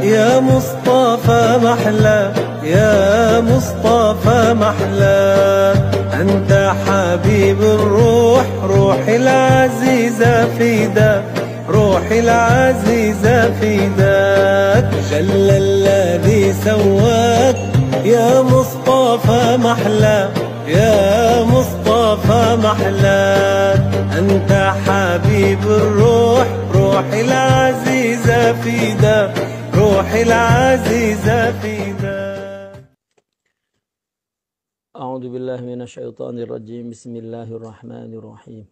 يا مصطفى محلى يا مصطفى محلى أنت حبيب الروح روحي العزيزة فداك روحي العزيزة فداك جل الذي سواك يا مصطفى محلى يا مصطفى محلى أنت حبيب الروح روحي العزيزة فداك روحي العزيزة فداك. أعوذ بالله من الشيطان الرجيم. بسم الله الرحمن الرحيم.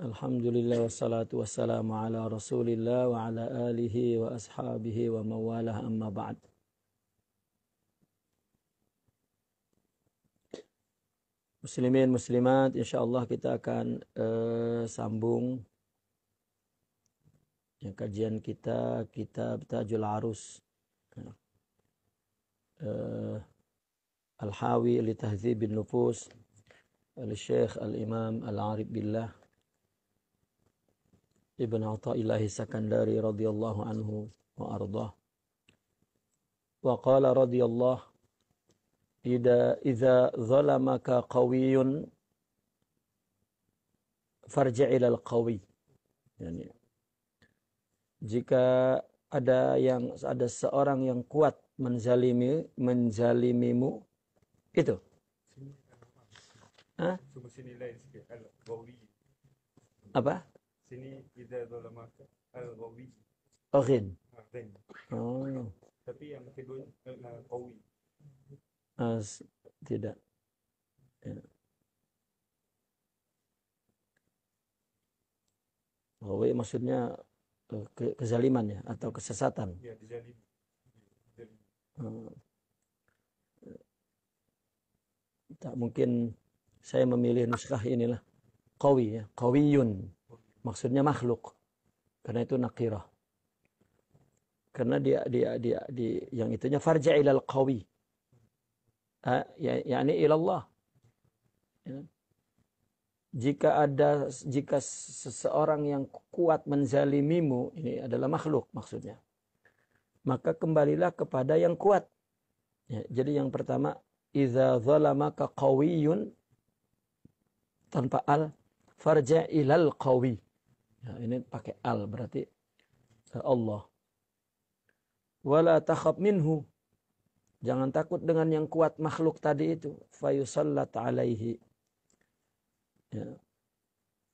الحمد لله والصلاة والسلام على رسول الله وعلى آله وأصحابه ومن والاه أما بعد. Muslimin muslimat, insyaallah kita akan sambung kajian kita kitab Tajul Arus Al-Hawi li Tahdzibin Nufus al-Syekh al-Imam al-Arif Billah Ibn Athaillah Sakandari radhiyallahu anhu wa ardah. Wa qala radhiyallahu idza zalamaka qawiyyun farji' ilal qawi. Yani jika ada seorang yang kuat menzalimimu itu. Hah? Apa? Sini idza zalamaka al-qawi. Oghin. Oh. Tapi yang kedua qawi. Tidak. Ya. Qawi maksudnya kezaliman ya atau kesesatan. Ya, dizalim. Tak mungkin saya memilih nuskah inilah qawi ya, qawiyun. Maksudnya makhluk. Karena itu nakirah. Karena dia yang itunya farja' ilal qawi. Yani ilallah. Ya. Jika seseorang yang kuat menzalimimu, ini adalah makhluk maksudnya. Maka kembalilah kepada yang kuat. Ya, jadi yang pertama, idza zalamaka qawiyyun tanpa al farja' ilal qawi. Ya, ini pakai al berarti Allah. Wala takhaf minhu. Jangan takut dengan yang kuat makhluk tadi itu. Fayusallat alaihi. Ya.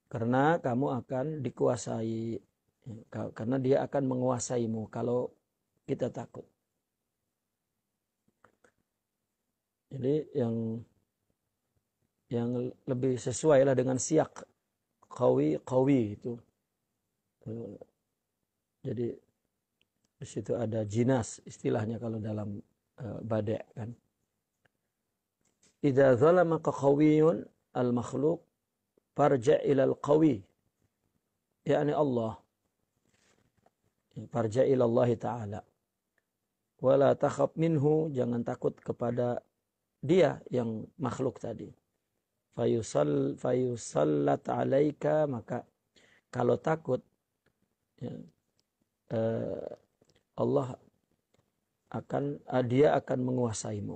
Karena kamu akan dikuasai. Ya. Karena dia akan menguasaimu kalau kita takut. Jadi yang lebih sesuai lah dengan siyak. Qawi itu. Jadi di situ ada jinas istilahnya kalau dalam badai kan. Idza zalamaka qawiyyun al-makhluq farja' ilal qawi. Yani Allah. Farja' ila Allah Ta'ala. Wala takhaf minhu, jangan takut kepada dia yang makhluk tadi. Fayusallat alaika, maka kalau takut ya, Allah dia akan menguasaimu.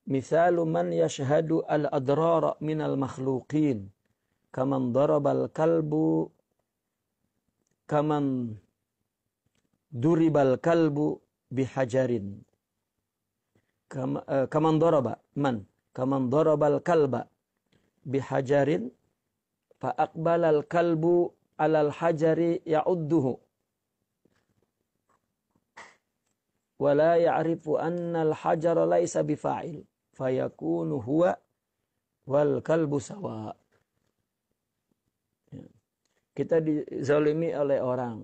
Mithalu man yashhadu al-adrara minal makhluqin kaman darabal kalbu kaman duribal kalbu bihajarin kaman darabal kalba bihajarin fa aqbalal kalbu alal hajari ya'udduhu wala ya'rifu anna al-hajara laysa bifa'il fayakunu huwa wal kalbu sawa. Kita dizalimi oleh orang,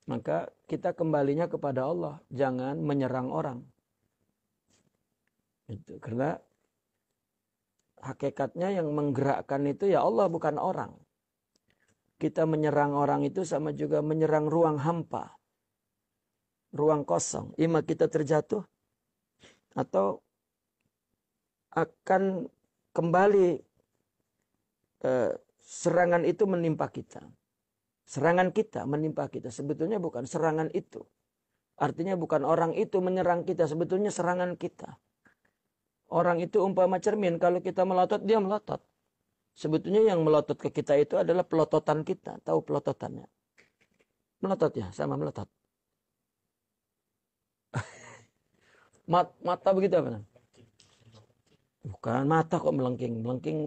maka kita kembalinya kepada Allah, jangan menyerang orang. Itu karena hakikatnya yang menggerakkan itu ya Allah, bukan orang. Kita menyerang orang itu sama juga menyerang ruang hampa. Ruang kosong. Ima kita terjatuh atau akan kembali serangan itu menimpa kita. Serangan kita menimpa kita. Sebetulnya bukan serangan itu. Artinya bukan orang itu menyerang kita. Sebetulnya serangan kita. Orang itu umpama cermin. Kalau kita melotot, dia melotot. Sebetulnya yang melotot ke kita itu adalah pelototan kita. Tahu pelototannya? Melotot ya, sama melotot. Mata begitu apa? Bukan mata kok melengking. Melengking.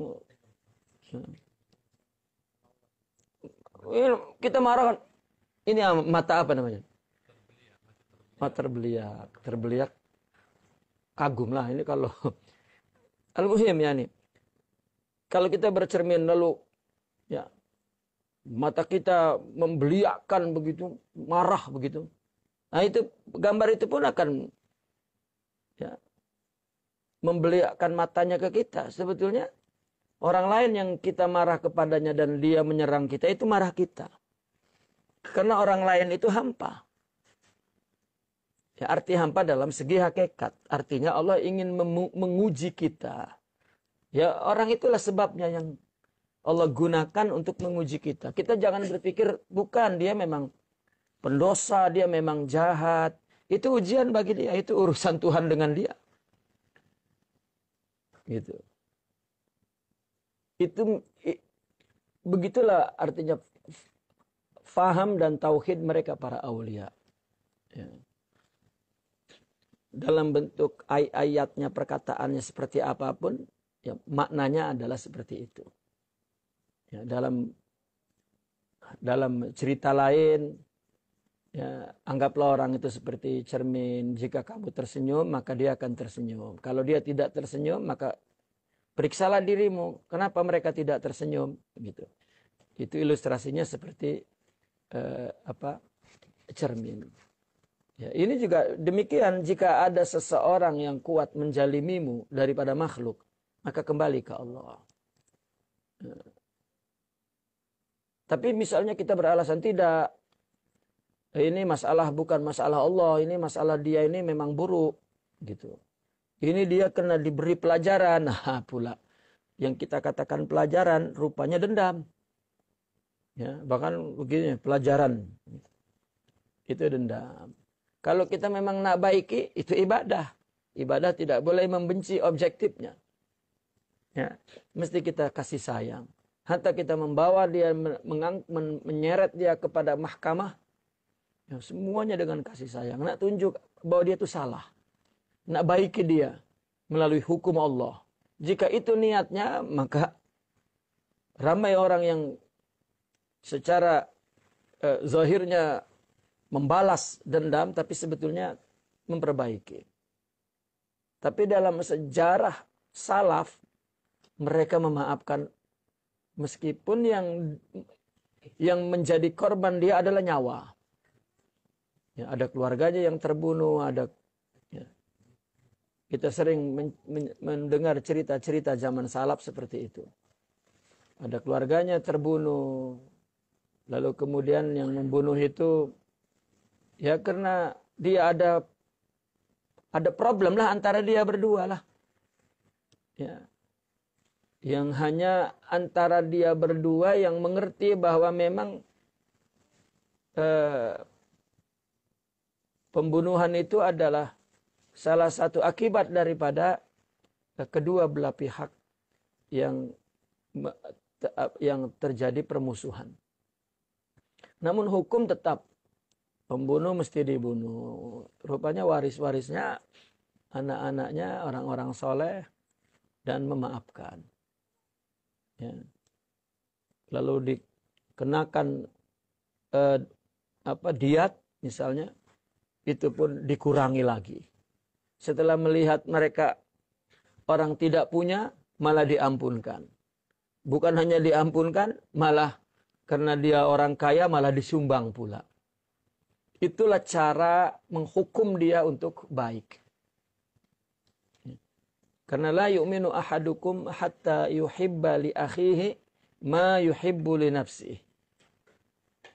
Kita marah kan. Ini mata apa namanya? Mata terbeliak. Terbeliak. Kagum lah. Ini kalau. Al-muhim ya nih. Kalau kita bercermin lalu. Ya. Mata kita membeliakkan begitu. Marah begitu. Nah itu. Gambar itu pun akan. Ya. Membeliakkan matanya ke kita. Sebetulnya. Orang lain yang kita marah kepadanya dan dia menyerang kita itu marah kita. Karena orang lain itu hampa. Ya, arti hampa dalam segi hakikat. Artinya Allah ingin menguji kita. Ya, orang itulah sebabnya yang Allah gunakan untuk menguji kita. Kita jangan berpikir bukan dia memang pendosa, dia memang jahat. Itu ujian bagi dia, itu urusan Tuhan dengan dia. Gitu. Itu begitulah artinya faham dan tauhid mereka para aulia. Ya. Dalam bentuk ayatnya, perkataannya seperti apapun, ya, maknanya adalah seperti itu. Ya, dalam cerita lain, ya, anggaplah orang itu seperti cermin. Jika kamu tersenyum, maka dia akan tersenyum. Kalau dia tidak tersenyum, maka periksalah dirimu, kenapa mereka tidak tersenyum, gitu. Itu ilustrasinya seperti cermin. Ya, ini juga demikian. Jika ada seseorang yang kuat menjalimimu daripada makhluk, maka kembali ke Allah. Ya. Tapi misalnya kita beralasan tidak, ini masalah bukan masalah Allah, ini masalah dia ini memang buruk, gitu. Ini dia kena diberi pelajaran. Nah pula. Yang kita katakan pelajaran rupanya dendam. Ya, bahkan begini pelajaran. Itu dendam. Kalau kita memang nak baiki itu ibadah. Ibadah tidak boleh membenci objektifnya. Ya, mesti kita kasih sayang. Hatta kita membawa dia, menyeret dia kepada mahkamah. Ya, semuanya dengan kasih sayang. Nak tunjuk bahwa dia itu salah. Nak baiki dia melalui hukum Allah. Jika itu niatnya, maka ramai orang yang secara zahirnya membalas dendam, tapi sebetulnya memperbaiki. Tapi dalam sejarah salaf, mereka memaafkan meskipun yang menjadi korban dia adalah nyawa. Ya, ada keluarganya yang terbunuh, ada. Kita sering mendengar cerita-cerita zaman salaf seperti itu. Ada keluarganya terbunuh. Lalu kemudian yang membunuh itu, ya karena dia ada problem lah antara dia berdua lah. Ya. Yang hanya antara dia berdua yang mengerti bahwa memang pembunuhan itu adalah salah satu akibat daripada kedua belah pihak yang terjadi permusuhan. Namun hukum tetap pembunuh mesti dibunuh. Rupanya waris-warisnya anak-anaknya orang-orang soleh dan memaafkan. Ya. Lalu dikenakan diat misalnya, itu pun dikurangi lagi. Setelah melihat mereka orang tidak punya, malah diampunkan. Bukan hanya diampunkan, malah karena dia orang kaya, malah disumbang pula. Itulah cara menghukum dia untuk baik. Karena la yu'minu ahadukum hatta yuhibba li akhihi ma yuhibbu li nafsihi.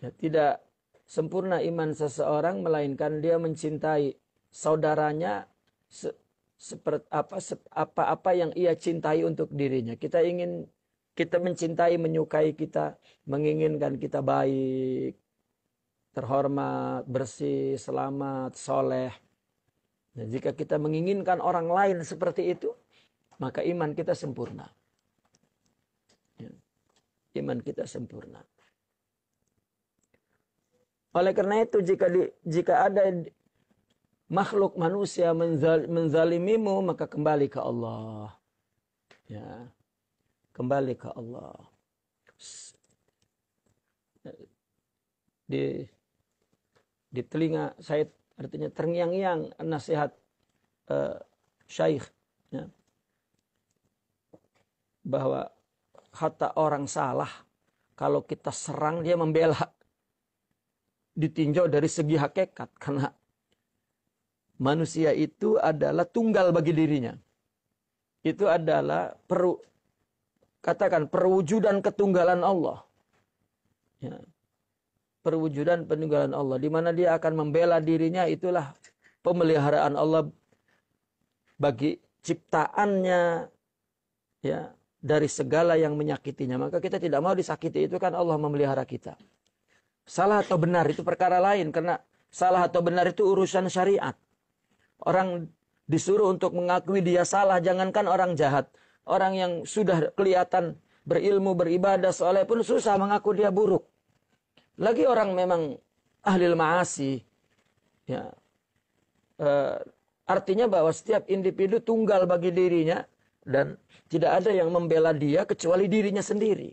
Ya, tidak sempurna iman seseorang melainkan dia mencintai saudaranya seperti apa yang ia cintai untuk dirinya. Kita kita mencintai, menyukai kita, menginginkan kita baik, terhormat, bersih, selamat, soleh. Nah, jika kita menginginkan orang lain seperti itu, maka iman kita sempurna. Ya. Iman kita sempurna. Oleh karena itu, jika ada makhluk manusia menzalimimu, maka kembali ke Allah. Ya. Kembali ke Allah. Di telinga saya artinya terngiang-ngiang nasihat Syekh, ya, bahwa kata orang salah kalau kita serang dia membela, ditinjau dari segi hakikat, karena manusia itu adalah tunggal bagi dirinya. Itu adalah perwujudan ketunggalan Allah. Ya. Perwujudan penunggalan Allah, di mana dia akan membela dirinya, itulah pemeliharaan Allah bagi ciptaannya, ya, dari segala yang menyakitinya. Maka kita tidak mau disakiti, itu kan Allah memelihara kita. Salah atau benar itu perkara lain, karena salah atau benar itu urusan syariat. Orang disuruh untuk mengakui dia salah, jangankan orang jahat, orang yang sudah kelihatan berilmu, beribadah, soleh pun susah mengaku dia buruk. Lagi orang memang ahli ma'asi, ya, artinya bahwa setiap individu tunggal bagi dirinya dan tidak ada yang membela dia kecuali dirinya sendiri.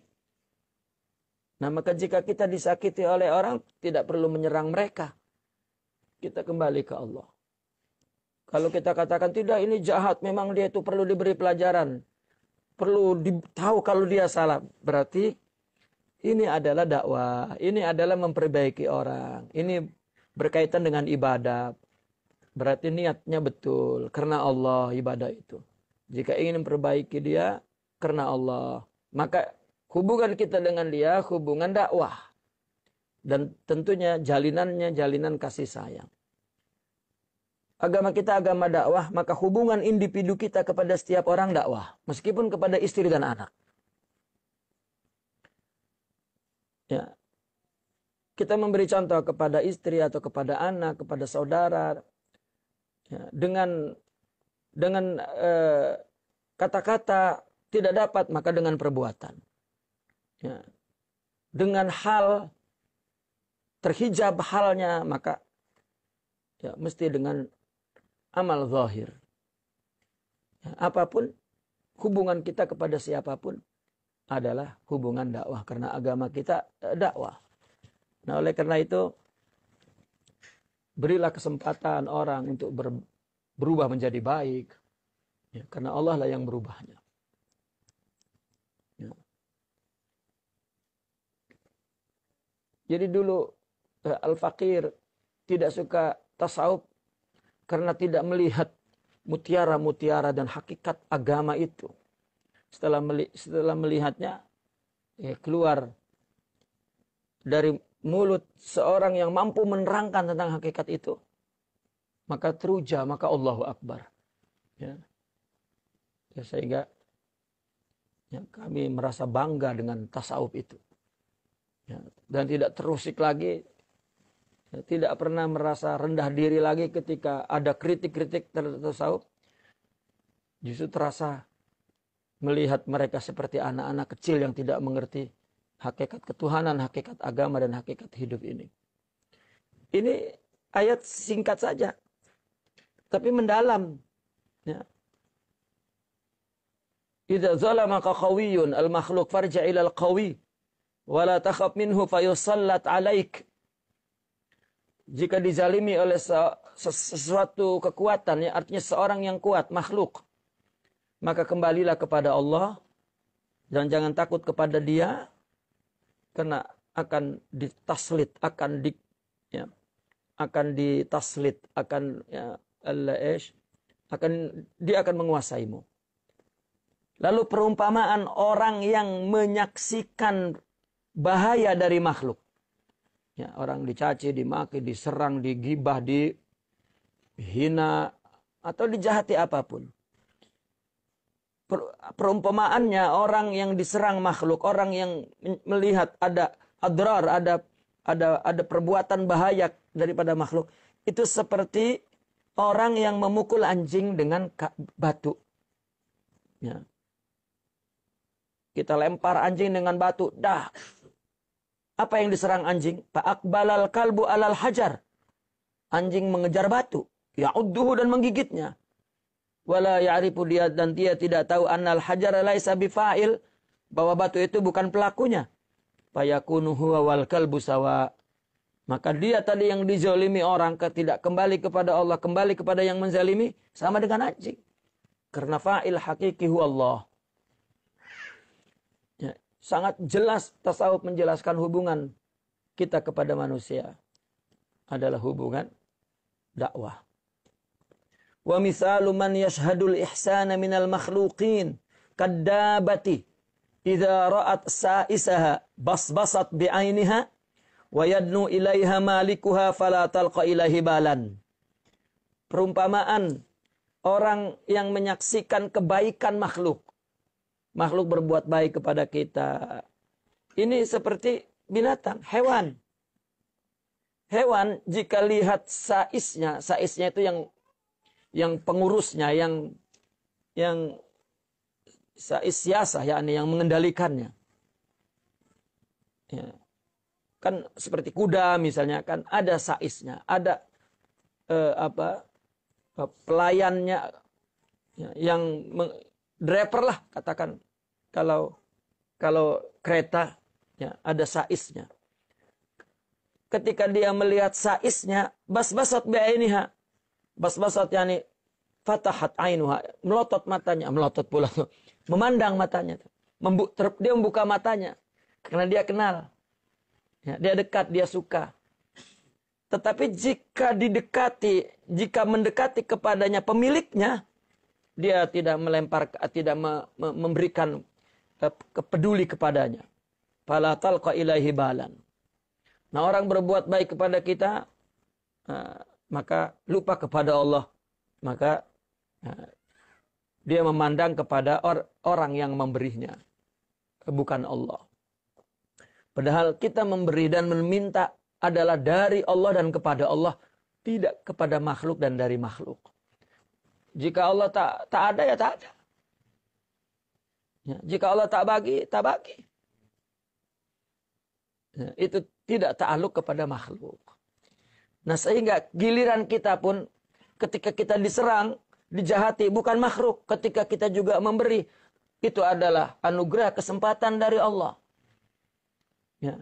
Nah, maka jika kita disakiti oleh orang, tidak perlu menyerang mereka. Kita kembali ke Allah. Kalau kita katakan tidak, ini jahat, memang dia itu perlu diberi pelajaran, perlu tahu kalau dia salah, berarti ini adalah dakwah, ini adalah memperbaiki orang, ini berkaitan dengan ibadah. Berarti niatnya betul, karena Allah ibadah itu. Jika ingin memperbaiki dia, karena Allah, maka hubungan kita dengan dia, hubungan dakwah. Dan tentunya jalinannya, jalinan kasih sayang. Agama kita agama dakwah, maka hubungan individu kita kepada setiap orang dakwah. Meskipun kepada istri dan anak. Ya, kita memberi contoh kepada istri atau kepada anak, kepada saudara, ya, dengan kata-kata tidak dapat, maka dengan perbuatan. Ya, dengan hal terhijab halnya, maka ya, mesti dengan amal zahir. Ya, apapun hubungan kita kepada siapapun adalah hubungan dakwah, karena agama kita dakwah. Nah, oleh karena itu berilah kesempatan orang untuk berubah menjadi baik, ya, karena Allah lah yang berubahnya. Ya. Jadi dulu Al-Fakir tidak suka tasawuf karena tidak melihat mutiara-mutiara dan hakikat agama itu. Setelah melihatnya, ya, keluar dari mulut seorang yang mampu menerangkan tentang hakikat itu, maka teruja, maka Allahu Akbar. Ya. Ya, sehingga ya, kami merasa bangga dengan tasawuf itu. Ya, dan tidak terusik lagi, ya, tidak pernah merasa rendah diri lagi ketika ada kritik-kritik terhadap tasawuf. Justru terasa melihat mereka seperti anak-anak kecil yang tidak mengerti hakikat ketuhanan, hakikat agama, dan hakikat hidup ini. Ini ayat singkat saja, tapi mendalam. Ya. Idza zalamaka qawiyyun al-makhluq farji' ila al-qawi wa la takhaf minhu fayusallat 'alaik. Jika dizalimi oleh sesuatu kekuatan, ya, artinya seorang yang kuat, makhluk, maka kembalilah kepada Allah dan jangan takut kepada dia, karena akan ditaslit, akan ditaslit, dia akan menguasaimu. Lalu perumpamaan orang yang menyaksikan bahaya dari makhluk. Ya, orang dicaci, dimaki, diserang, digibah, dihina, atau dijahati apapun. perumpamaannya orang yang diserang makhluk, orang yang melihat ada adrar, ada perbuatan bahaya daripada makhluk, itu seperti orang yang memukul anjing dengan batu. Ya. Kita lempar anjing dengan batu, dah. Apa yang diserang anjing? Fa'aqbalal kalbu alal hajar. Anjing mengejar batu, ya'udduhu dan menggigitnya. Wala ya'rifu dia, dan dia tidak tahu annal hajar laisa bifa'il, bahwa batu itu bukan pelakunya. Fayakunu huwa wal kalbu sawa. Maka dia tadi yang dizalimi orang tidak kembali kepada Allah, kembali kepada yang menzalimi, sama dengan anjing. Karena fa'il hakiki huwa Allah. Ya, sangat jelas tasawuf menjelaskan hubungan kita kepada manusia adalah hubungan dakwah. Wa misalu man yashhadul ihsana minal makhluqin kaddabati idza ra'at sa'isaha basbasat bi'ainiha wa yadnu ilaiha malikuha fala talqa ilaihi balan. Perumpamaan orang yang menyaksikan kebaikan makhluk. Makhluk berbuat baik kepada kita. Ini seperti binatang, hewan. Hewan jika lihat saisnya itu yang pengurusnya, yang sais siasah, yakni yang mengendalikannya. Ya. Kan seperti kuda misalnya, kan ada saisnya, ada pelayannya, ya, yang driver lah katakan, kalau kereta, ya, ada saisnya. Ketika dia melihat saisnya, basbasat bi'ainiha. Basbasat yani fatahat ainuha, melotot matanya, melotot pula, memandang matanya. Dia membuka matanya karena dia kenal. Ya, dia dekat, dia suka. Tetapi jika mendekati kepadanya pemiliknya, dia tidak memberikan peduli kepadanya. Fala talqa ilaihi balan. Nah, orang berbuat baik kepada kita, maka lupa kepada Allah, maka dia memandang kepada orang yang memberinya, bukan Allah. Padahal kita memberi dan meminta adalah dari Allah dan kepada Allah, tidak kepada makhluk dan dari makhluk. Jika Allah tak ada, ya tak ada. Ya, jika Allah tak bagi, tak bagi. Ya, itu tidak ta'aluk kepada makhluk. Nah, sehingga giliran kita pun ketika kita diserang, dijahati, bukan makhluk. Ketika kita juga memberi, itu adalah anugerah, kesempatan dari Allah. Ya.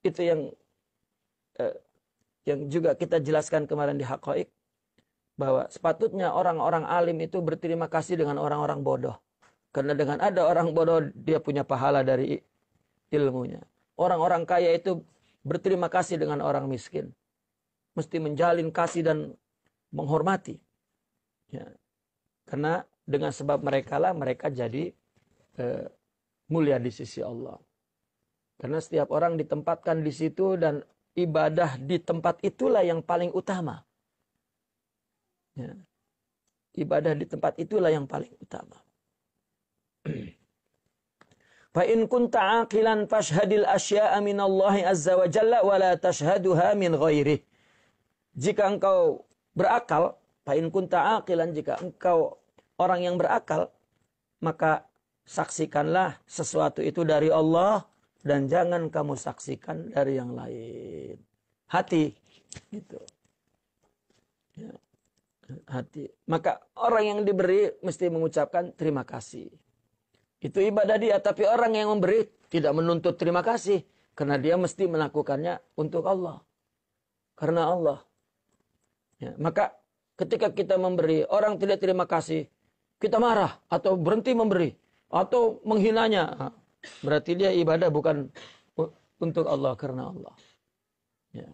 Itu yang juga kita jelaskan kemarin di Haqaiq, bahwa sepatutnya orang-orang alim itu berterima kasih dengan orang-orang bodoh. Karena dengan ada orang bodoh, dia punya pahala dari ilmunya. Orang-orang kaya itu berterima kasih dengan orang miskin. Mesti menjalin kasih dan menghormati. Ya. Karena dengan sebab mereka lah mereka jadi mulia di sisi Allah. Karena setiap orang ditempatkan di situ dan ibadah di tempat itulah yang paling utama. Ya. Ibadah di tempat itulah yang paling utama. Fa in kunta aqilan fashhadil asya'a minallahi azza wa jalla wa la tashhaduha min ghairihi. Jika engkau berakal, fa in kunta aqilan, jika engkau orang yang berakal, maka saksikanlah sesuatu itu dari Allah dan jangan kamu saksikan dari yang lain. Hati, gitu. Ya. Hati. Maka orang yang diberi mesti mengucapkan terima kasih. Itu ibadah dia, tapi orang yang memberi tidak menuntut terima kasih. Karena dia mesti melakukannya untuk Allah. Karena Allah. Ya, maka ketika kita memberi, orang tidak terima kasih, kita marah atau berhenti memberi atau menghinanya. Berarti dia ibadah bukan untuk Allah, karena Allah. Ya.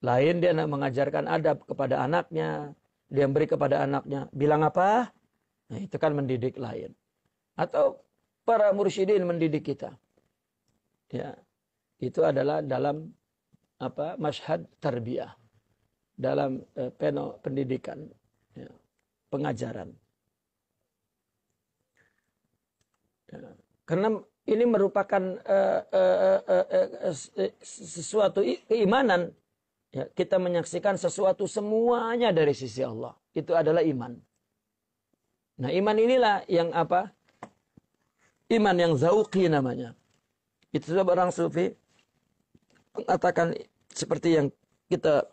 Lain dia mengajarkan adab kepada anaknya, dia beri kepada anaknya, bilang apa? Nah, itu kan mendidik lain. Atau para mursyidin mendidik kita. Ya. Itu adalah dalam masyhad tarbiyah. Dalam pendidikan, ya, pengajaran. Karena ini merupakan sesuatu keimanan. Ya, kita menyaksikan sesuatu semuanya dari sisi Allah. Itu adalah iman. Nah, iman inilah yang apa? Iman yang zauqi namanya. Itu sebab orang sufi mengatakan seperti yang kita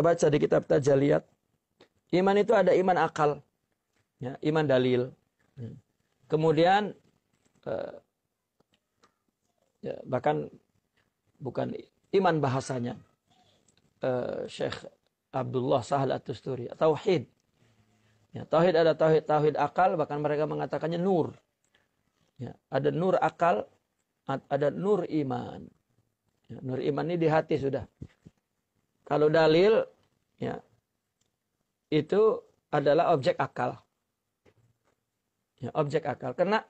baca di kitab Tajaliyat. Iman itu ada iman akal. Ya, iman dalil. Kemudian ya, bahkan bukan iman bahasanya. Syekh Abdullah Sahal At-Tusturi. Tauhid. Ya, tauhid ada tauhid akal, bahkan mereka mengatakannya nur. Ya, ada nur akal, ada nur iman. Ya, nur iman ini di hati sudah. Kalau dalil, ya, itu adalah objek akal. Ya, objek akal. Karena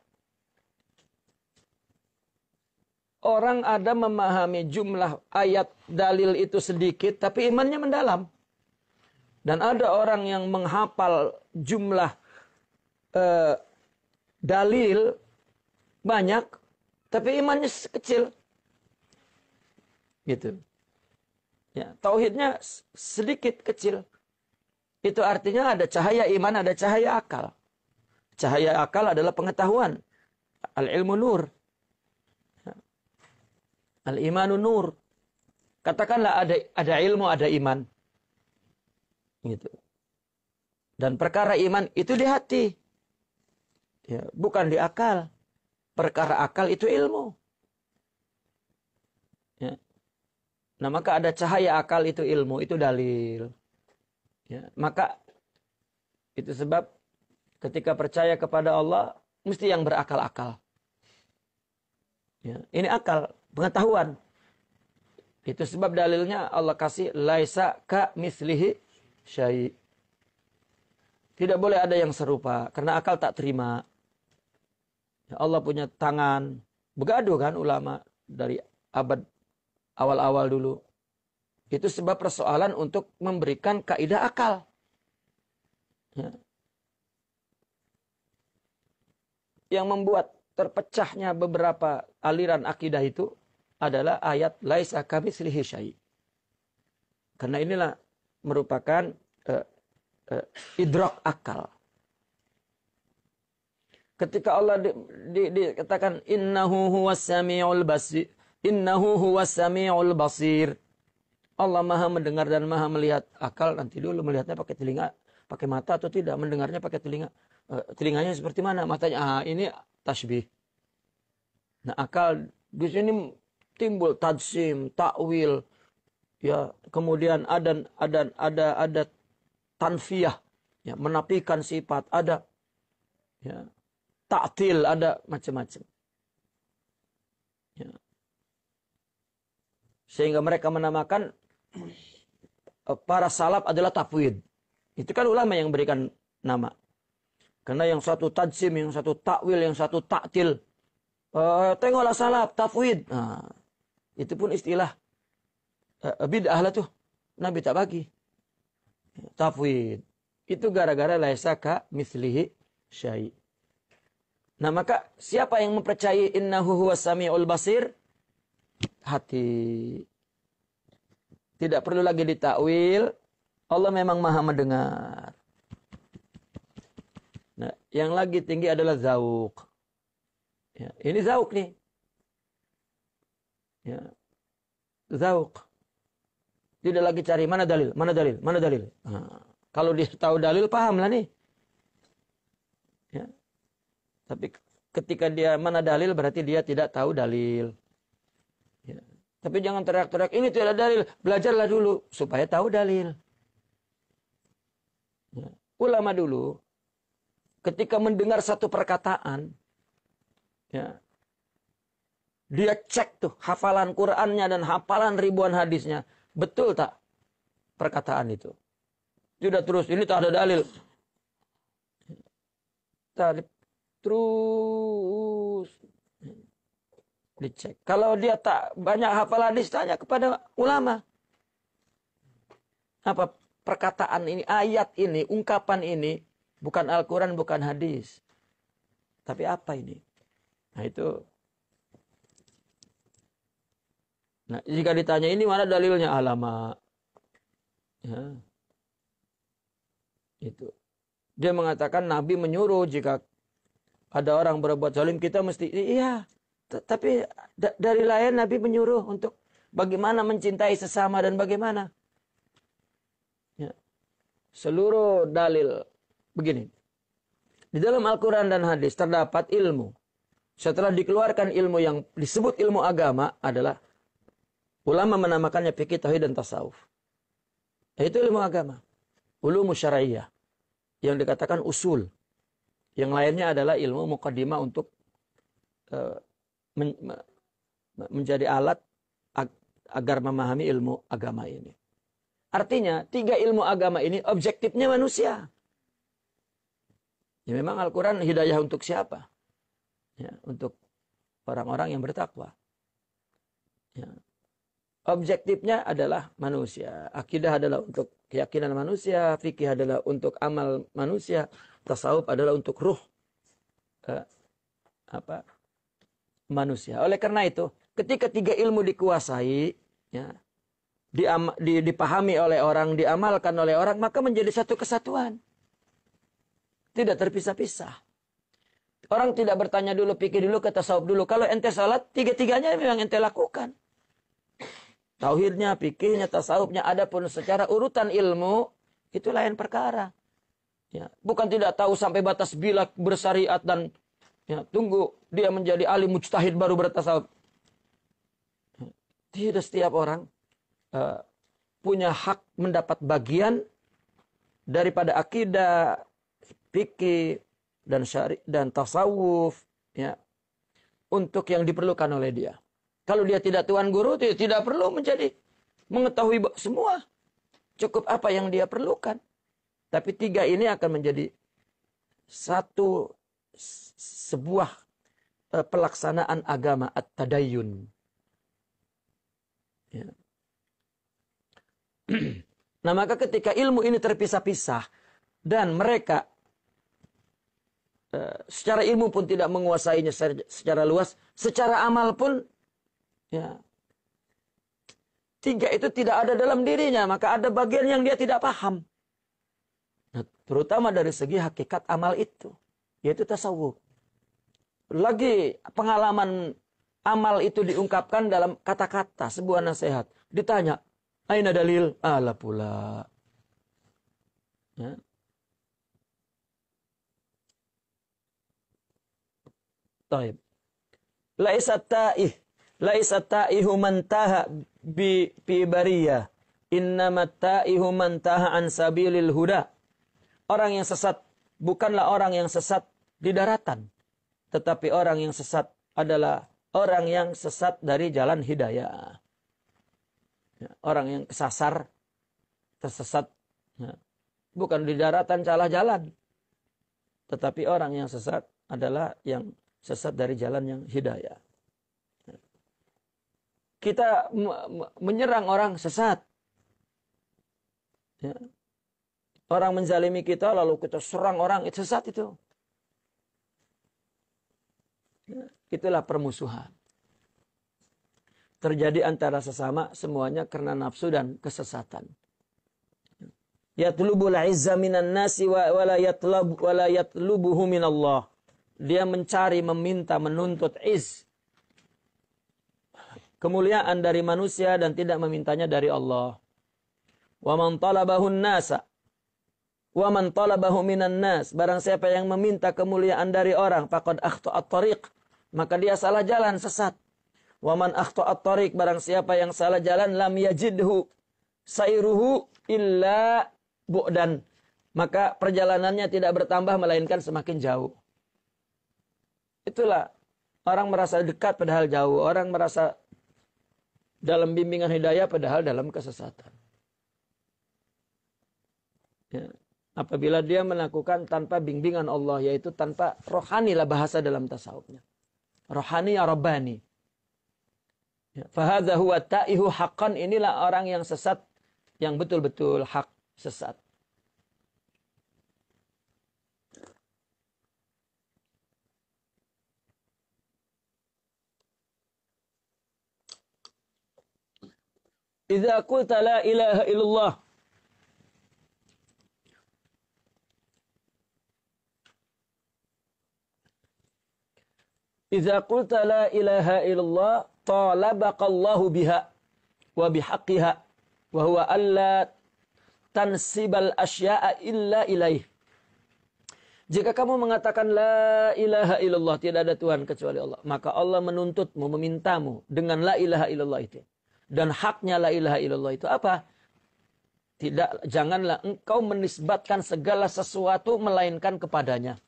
orang ada memahami jumlah ayat dalil itu sedikit, tapi imannya mendalam. Dan ada orang yang menghafal jumlah dalil banyak, tapi imannya kecil. Gitu. Ya, tauhidnya sedikit kecil. Itu artinya ada cahaya iman, ada cahaya akal. Cahaya akal adalah pengetahuan. Al-ilmu nur. Al-imanu nur. Katakanlah ada ilmu, ada iman. Gitu. Dan perkara iman itu di hati. Ya, bukan di akal. Perkara akal itu ilmu. Ya. Nah, maka ada cahaya akal itu ilmu, itu dalil. Ya, maka itu sebab ketika percaya kepada Allah mesti yang berakal-akal. Ya, ini akal, pengetahuan. Itu sebab dalilnya Allah kasih laisa ka mislihi syai'. Tidak boleh ada yang serupa karena akal tak terima. Ya, Allah punya tangan. Begaduh kan ulama dari abad awal-awal dulu. Itu sebab persoalan untuk memberikan kaidah akal. Ya. Yang membuat terpecahnya beberapa aliran akidah itu adalah ayat laisa kamitslihi syai'. Karena inilah merupakan idrak akal. Ketika Allah dikatakan innahu huwas samiul basir, innahu huwas samiul basir. Allah Maha mendengar dan Maha melihat. Akal nanti dulu melihatnya pakai telinga, pakai mata atau tidak, mendengarnya pakai telinga. Telinganya seperti mana? Matanya ini tasbih. Nah, akal di sini timbul tajsim, takwil, ya, kemudian ada tanfiyah, ya, menafikan sifat, ada, ya, ta'til, ada macam-macam. Ya. Sehingga mereka menamakan para salaf adalah tafwid. Itu kan ulama yang berikan nama. Karena yang satu tajsim, yang satu takwil, yang satu ta'til. Tengoklah salaf, tafwid. Nah, itu pun istilah bid'ah lah tuh. Nabi tak bagi. Tafwid. Itu gara-gara laisa ka mislihi syai'. Nah, maka siapa yang mempercayai innahu huwas samiul basir? Hati. Tidak perlu lagi ditakwil. Allah memang Maha mendengar. Nah, yang lagi tinggi adalah zauq. Ya, ini zauq nih. Ya. Zauq. Tidak lagi cari mana dalil, mana dalil, mana dalil. Nah, kalau dia tahu dalil paham lah nih. Ya. Tapi ketika dia mana dalil berarti dia tidak tahu dalil. Ya. Tapi jangan teriak-teriak ini tidak dalil. Belajarlah dulu supaya tahu dalil. Ya. Ulama dulu ketika mendengar satu perkataan, ya, dia cek tuh hafalan Qur'annya dan hafalan ribuan hadisnya. Betul tak perkataan itu? Tidak terus, ini tak ada dalil. Terus dicek. Kalau dia tak banyak hafal hadis, tanya kepada ulama. Apa perkataan ini, ayat ini, ungkapan ini, bukan Al-Quran, bukan hadis. Tapi apa ini? Nah itu. Nah jika ditanya ini mana dalilnya? Alamak. Ya. Itu. Dia mengatakan Nabi menyuruh jika ada orang berbuat zalim kita mesti iya. Tapi dari lain Nabi menyuruh untuk bagaimana mencintai sesama dan bagaimana. Ya. Seluruh dalil begini. Di dalam Al-Quran dan hadis terdapat ilmu. Setelah dikeluarkan ilmu yang disebut ilmu agama adalah ulama menamakannya fikih, tauhid dan tasawuf. Itu ilmu agama. Ulum syar'iyyah. Yang dikatakan usul. Yang lainnya adalah ilmu muqaddimah untuk menjadi alat agar memahami ilmu agama ini. Artinya, 3 ilmu agama ini objektifnya manusia. Ya memang Al-Quran hidayah untuk siapa? Ya, untuk orang-orang yang bertakwa. Ya. Objektifnya adalah manusia. Akidah adalah untuk keyakinan manusia. Fikih adalah untuk amal manusia. Tasawuf adalah untuk ruh manusia. Oleh karena itu, ketika 3 ilmu dikuasai, ya, dipahami oleh orang, diamalkan oleh orang, maka menjadi satu kesatuan. Tidak terpisah-pisah. Orang tidak bertanya dulu, pikir dulu, ke tasawuf dulu. Kalau ente salat, 3-tiganya memang ente lakukan. Tauhidnya, fikihnya, tasawufnya, adapun secara urutan ilmu, itu lain perkara. Ya, bukan tidak tahu sampai batas bila bersyariat dan ya, tunggu dia menjadi alim mujtahid baru bertasawuf. Tidak setiap orang punya hak mendapat bagian daripada akidah, fikih dan syari dan tasawuf ya untuk yang diperlukan oleh dia. Kalau dia tidak tuan guru, dia tidak perlu mengetahui semua. Cukup apa yang dia perlukan. Tapi 3 ini akan menjadi sebuah pelaksanaan agama at-tadayyun. Ya. Nah maka ketika ilmu ini terpisah-pisah dan mereka secara ilmu pun tidak menguasainya secara luas, secara amal pun ya 3 itu tidak ada dalam dirinya, maka ada bagian yang dia tidak paham. Nah, terutama dari segi hakikat amal itu, yaitu tasawuf. Lagi pengalaman amal itu diungkapkan dalam kata-kata, sebuah nasihat. Ditanya, aina dalil? Ala pula. Ya. Taib. Laisat ta'ihu man taha bi bariyah. Innamat ta'ihu man taha an sabilil huda. Orang yang sesat bukanlah orang yang sesat di daratan. Tetapi orang yang sesat adalah orang yang sesat dari jalan hidayah. Ya, orang yang kesasar, tersesat. Ya, bukan di daratan salah jalan. Tetapi orang yang sesat adalah yang sesat dari jalan yang hidayah. Ya. Kita menyerang orang sesat. Ya. Orang menzalimi kita lalu kita serang orang, itu sesat itu. Ya, itulah permusuhan. Terjadi antara sesama semuanya karena nafsu dan kesesatan. Yatlubul izza minan nasi wa la yatlubuhu minallah. Dia mencari, meminta, menuntut kemuliaan dari manusia dan tidak memintanya dari Allah. Wa man talabahun nasa wa man talabahu minan nas, barang siapa yang meminta kemuliaan dari orang, faqad akhta'at tariq, maka dia salah jalan, sesat. Wa man akhta'at tariq, barang siapa yang salah jalan, lam yajidhu sayruhu illa bu'dan, maka perjalanannya tidak bertambah melainkan semakin jauh. Itulah orang merasa dekat padahal jauh, orang merasa dalam bimbingan hidayah padahal dalam kesesatan. Ya. Apabila dia melakukan tanpa bimbingan Allah, yaitu tanpa rohani lah bahasa dalam tasawufnya. Rohani ya Rabbani. Ya, fahadha huwa ta'ihu haqqan, inilah orang yang sesat, yang betul-betul hak sesat. Idza qulta la ilaha illallah. Idza qulta la ilaha illallah talabaqallahu biha wa bihaqqiha wa huwa alla tansibal asya'a illa ilaih. Jika kamu mengatakan la ilaha illallah, tidak ada Tuhan kecuali Allah, maka Allah menuntutmu, memintamu dengan la ilaha illallah itu. Dan haknya la ilaha illallah itu apa? Tidak, janganlah engkau menisbatkan segala sesuatu melainkan kepadanya.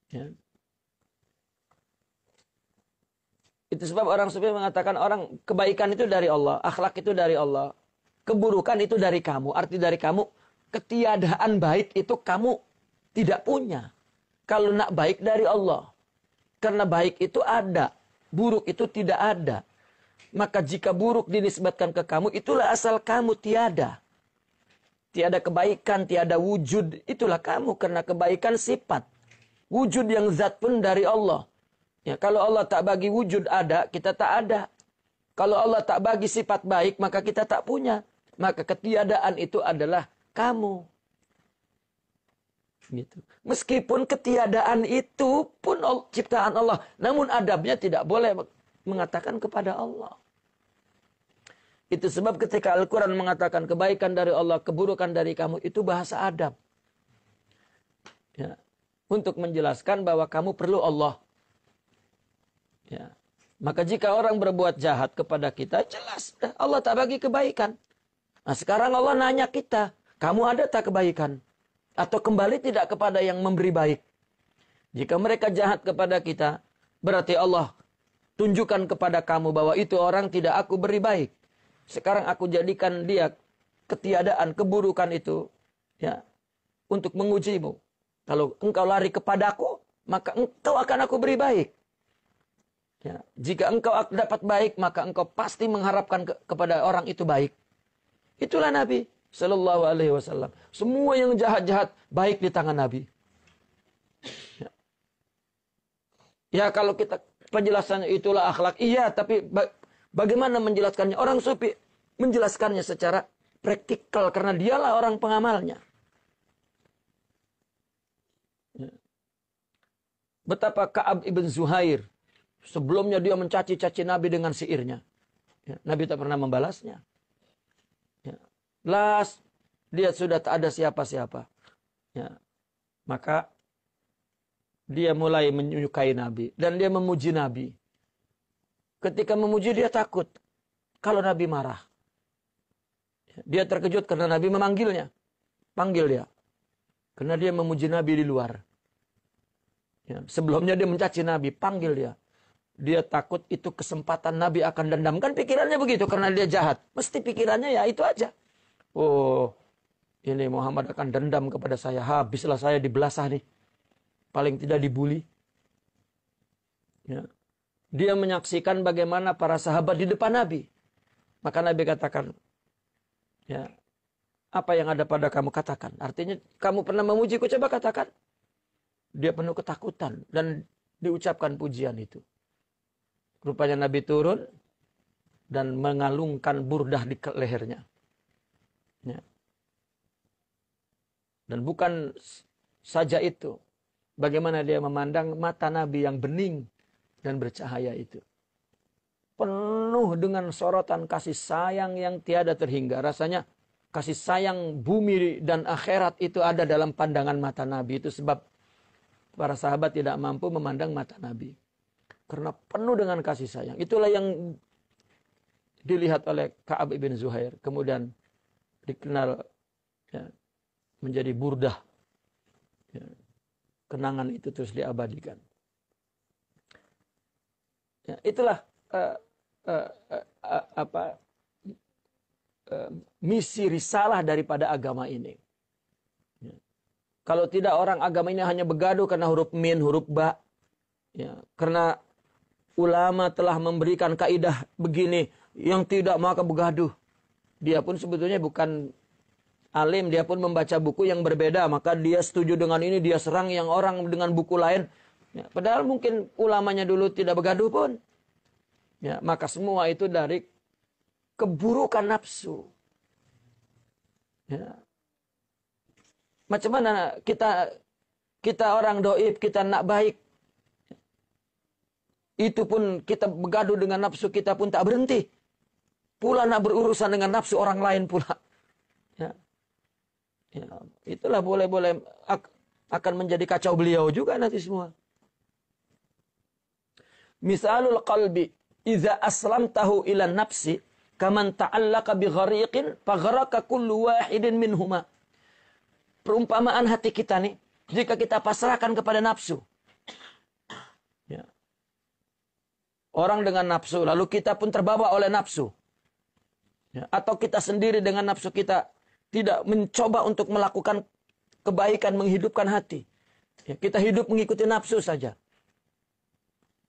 Ya. Itu sebab orang sufi mengatakan orang kebaikan itu dari Allah, akhlak itu dari Allah, keburukan itu dari kamu. Arti dari kamu, ketiadaan baik itu kamu tidak punya. Kalau nak baik dari Allah. Karena baik itu ada, buruk itu tidak ada. Maka jika buruk dinisbatkan ke kamu, itulah asal kamu tiada. Tiada kebaikan, tiada wujud, itulah kamu. Karena kebaikan sifat. Wujud yang zat pun dari Allah. Ya, kalau Allah tak bagi wujud ada, kita tak ada. Kalau Allah tak bagi sifat baik, maka kita tak punya. Maka ketiadaan itu adalah kamu. Gitu. Meskipun ketiadaan itu pun ciptaan Allah. Namun adabnya tidak boleh mengatakan kepada Allah. Itu sebab ketika Al-Quran mengatakan kebaikan dari Allah, keburukan dari kamu, itu bahasa adab. Ya. Untuk menjelaskan bahwa kamu perlu Allah. Ya. Maka jika orang berbuat jahat kepada kita, jelas Allah tak bagi kebaikan. Nah sekarang Allah nanya kita, kamu ada tak kebaikan? Atau kembali tidak kepada yang memberi baik? Jika mereka jahat kepada kita, berarti Allah tunjukkan kepada kamu bahwa itu orang tidak aku beri baik. Sekarang aku jadikan dia ketiadaan, keburukan itu ya untuk mengujimu. Kalau engkau lari kepadaku, maka engkau akan aku beri baik. Ya, jika engkau dapat baik, maka engkau pasti mengharapkan kepada orang itu baik. Itulah Nabi Sallallahu Alaihi Wasallam. Semua yang jahat-jahat baik di tangan Nabi. Ya. Ya kalau kita penjelasannya itulah akhlak. Iya, tapi bagaimana menjelaskannya? Orang sufi menjelaskannya secara praktikal karena dialah orang pengamalnya. Betapa Ka'ab ibn Zuhair. Sebelumnya dia mencaci-caci Nabi dengan syairnya. Ya, Nabi tak pernah membalasnya. Ya. Las, dia sudah tak ada siapa-siapa. Ya. Maka dia mulai menyukai Nabi. Dan dia memuji Nabi. Ketika memuji dia takut. Kalau Nabi marah. Ya. Dia terkejut karena Nabi memanggilnya. Panggil dia. Karena dia memuji Nabi di luar. Ya, sebelumnya dia mencaci Nabi, panggil dia. Dia takut itu kesempatan Nabi akan dendam. Kan pikirannya begitu karena dia jahat. Mesti pikirannya ya itu aja. Oh, ini Muhammad akan dendam kepada saya. Habislah saya dibelasah nih. Paling tidak dibuli. Ya. Dia menyaksikan bagaimana para sahabat di depan Nabi. Maka Nabi katakan, ya, apa yang ada pada kamu katakan. Artinya kamu pernah memujiku, coba katakan. Dia penuh ketakutan dan diucapkan pujian itu. Rupanya Nabi turun dan mengalungkan burdah di lehernya. Ya. Dan bukan saja itu. Bagaimana dia memandang mata Nabi yang bening dan bercahaya itu. Penuh dengan sorotan kasih sayang yang tiada terhingga. Rasanya kasih sayang bumi dan akhirat itu ada dalam pandangan mata Nabi. Itu sebab para sahabat tidak mampu memandang mata Nabi. Karena penuh dengan kasih sayang. Itulah yang dilihat oleh Ka'ab ibn Zuhair. Kemudian dikenal ya, menjadi burdah. Ya, kenangan itu terus diabadikan. Ya, itulah misi risalah daripada agama ini. Kalau tidak orang agama ini hanya begaduh karena huruf min, huruf ba. Ya, karena ulama telah memberikan kaidah begini, yang tidak maka begaduh. Dia pun sebetulnya bukan alim, dia pun membaca buku yang berbeda, maka dia setuju dengan ini, dia serang yang orang dengan buku lain. Ya, padahal mungkin ulamanya dulu tidak begaduh pun. Ya, maka semua itu dari keburukan nafsu. Ya. Macam mana kita orang doib, kita nak baik. Itu pun kita bergaduh dengan nafsu kita pun tak berhenti. Pula nak berurusan dengan nafsu orang lain pula. Ya. Ya, itulah boleh-boleh akan menjadi kacau beliau juga nanti semua. Misalul qalbi idza aslamtahu ila nafsi kaman ta'allaqa bi ghariqin fagharaka kullu wahidin minhuma. Perumpamaan hati kita nih, jika kita pasrahkan kepada nafsu. Ya. Orang dengan nafsu, lalu kita pun terbawa oleh nafsu. Ya. Atau kita sendiri dengan nafsu kita tidak mencoba untuk melakukan kebaikan, menghidupkan hati. Ya, kita hidup mengikuti nafsu saja.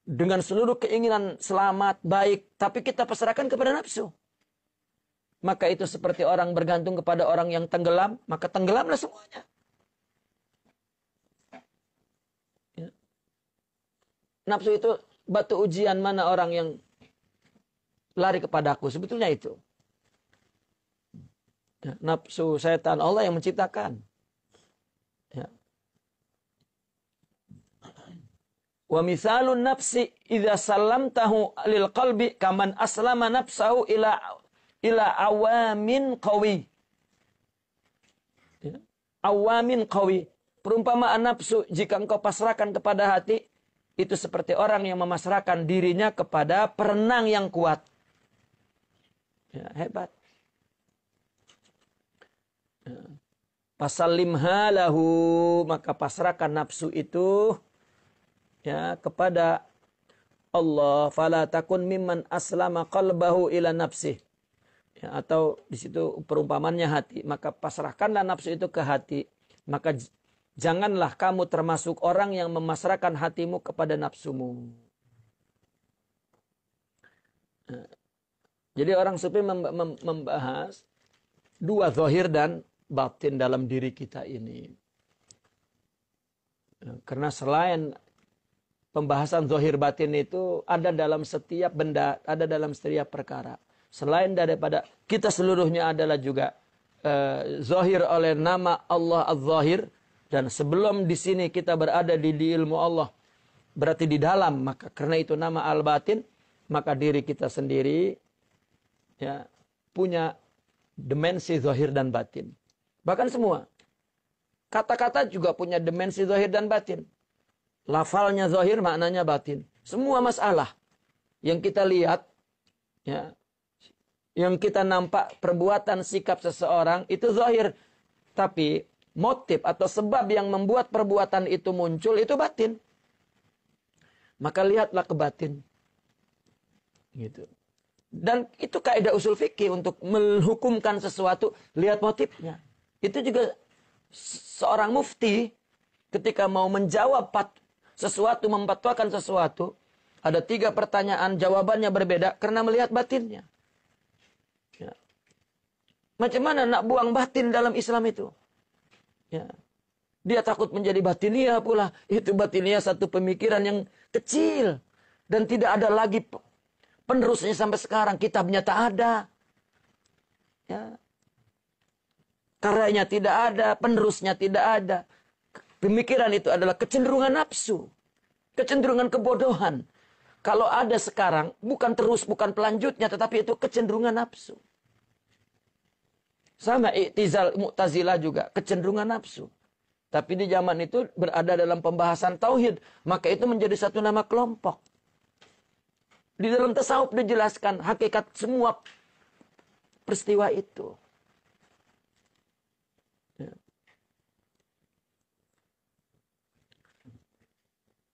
Dengan seluruh keinginan selamat, baik, tapi kita pasrahkan kepada nafsu. Maka itu seperti orang bergantung kepada orang yang tenggelam, maka tenggelamlah semuanya. Ya. Nafsu itu batu ujian mana orang yang lari kepadaku, sebetulnya itu. Ya, nafsu setan Allah yang menciptakan. Ya. Wa misalun nafsi idza sallamtahu lil qalbi kaman aslama nafsahu ila awamin qawi. Ya. Awamin qawi. Perumpamaan nafsu jika engkau pasrahkan kepada hati itu seperti orang yang memasrahkan dirinya kepada perenang yang kuat. Ya, hebat. Fasallimha lahu, maka pasrahkan nafsu itu ya kepada Allah. Fala takun mimman aslama qalbahu ila nafsih. Ya, atau di situ perumpamannya hati, maka pasrahkanlah nafsu itu ke hati. Maka janganlah kamu termasuk orang yang memasrahkan hatimu kepada nafsumu. Nah, jadi orang sufi membahas dua zahir dan batin dalam diri kita ini. Karena selain pembahasan zahir batin itu ada dalam setiap benda, ada dalam setiap perkara. Selain daripada kita seluruhnya adalah juga zahir oleh nama Allah Az-Zahir. Dan sebelum di sini kita berada di ilmu Allah, berarti di dalam, maka karena itu nama Al-Batin, maka diri kita sendiri ya punya dimensi zahir dan batin. Bahkan semua. Kata-kata juga punya dimensi zahir dan batin. Lafalnya zahir, maknanya batin. Semua masalah yang kita lihat, ya, yang kita nampak perbuatan sikap seseorang, itu zahir. Tapi motif atau sebab yang membuat perbuatan itu muncul, itu batin. Maka lihatlah ke batin. Gitu. Dan itu kaidah usul fikih untuk menghukumkan sesuatu, lihat motifnya. Itu juga seorang mufti ketika mau menjawab sesuatu, memfatwakan sesuatu, ada 3 pertanyaan, jawabannya berbeda karena melihat batinnya. Ya. Macam mana nak buang batin dalam Islam itu? Ya. Dia takut menjadi batiniah pula. Itu batiniah satu pemikiran yang kecil dan tidak ada lagi penerusnya sampai sekarang. Kitabnya tak ada. Ya. Karyanya tidak ada, penerusnya tidak ada. Pemikiran itu adalah kecenderungan nafsu. Kecenderungan kebodohan. Kalau ada sekarang, bukan terus, bukan pelanjutnya, tetapi itu kecenderungan nafsu. Sama i'tizal Mu'tazilah juga, kecenderungan nafsu. Tapi di zaman itu berada dalam pembahasan tauhid, maka itu menjadi satu nama kelompok. Di dalam tasawuf dijelaskan hakikat semua peristiwa itu.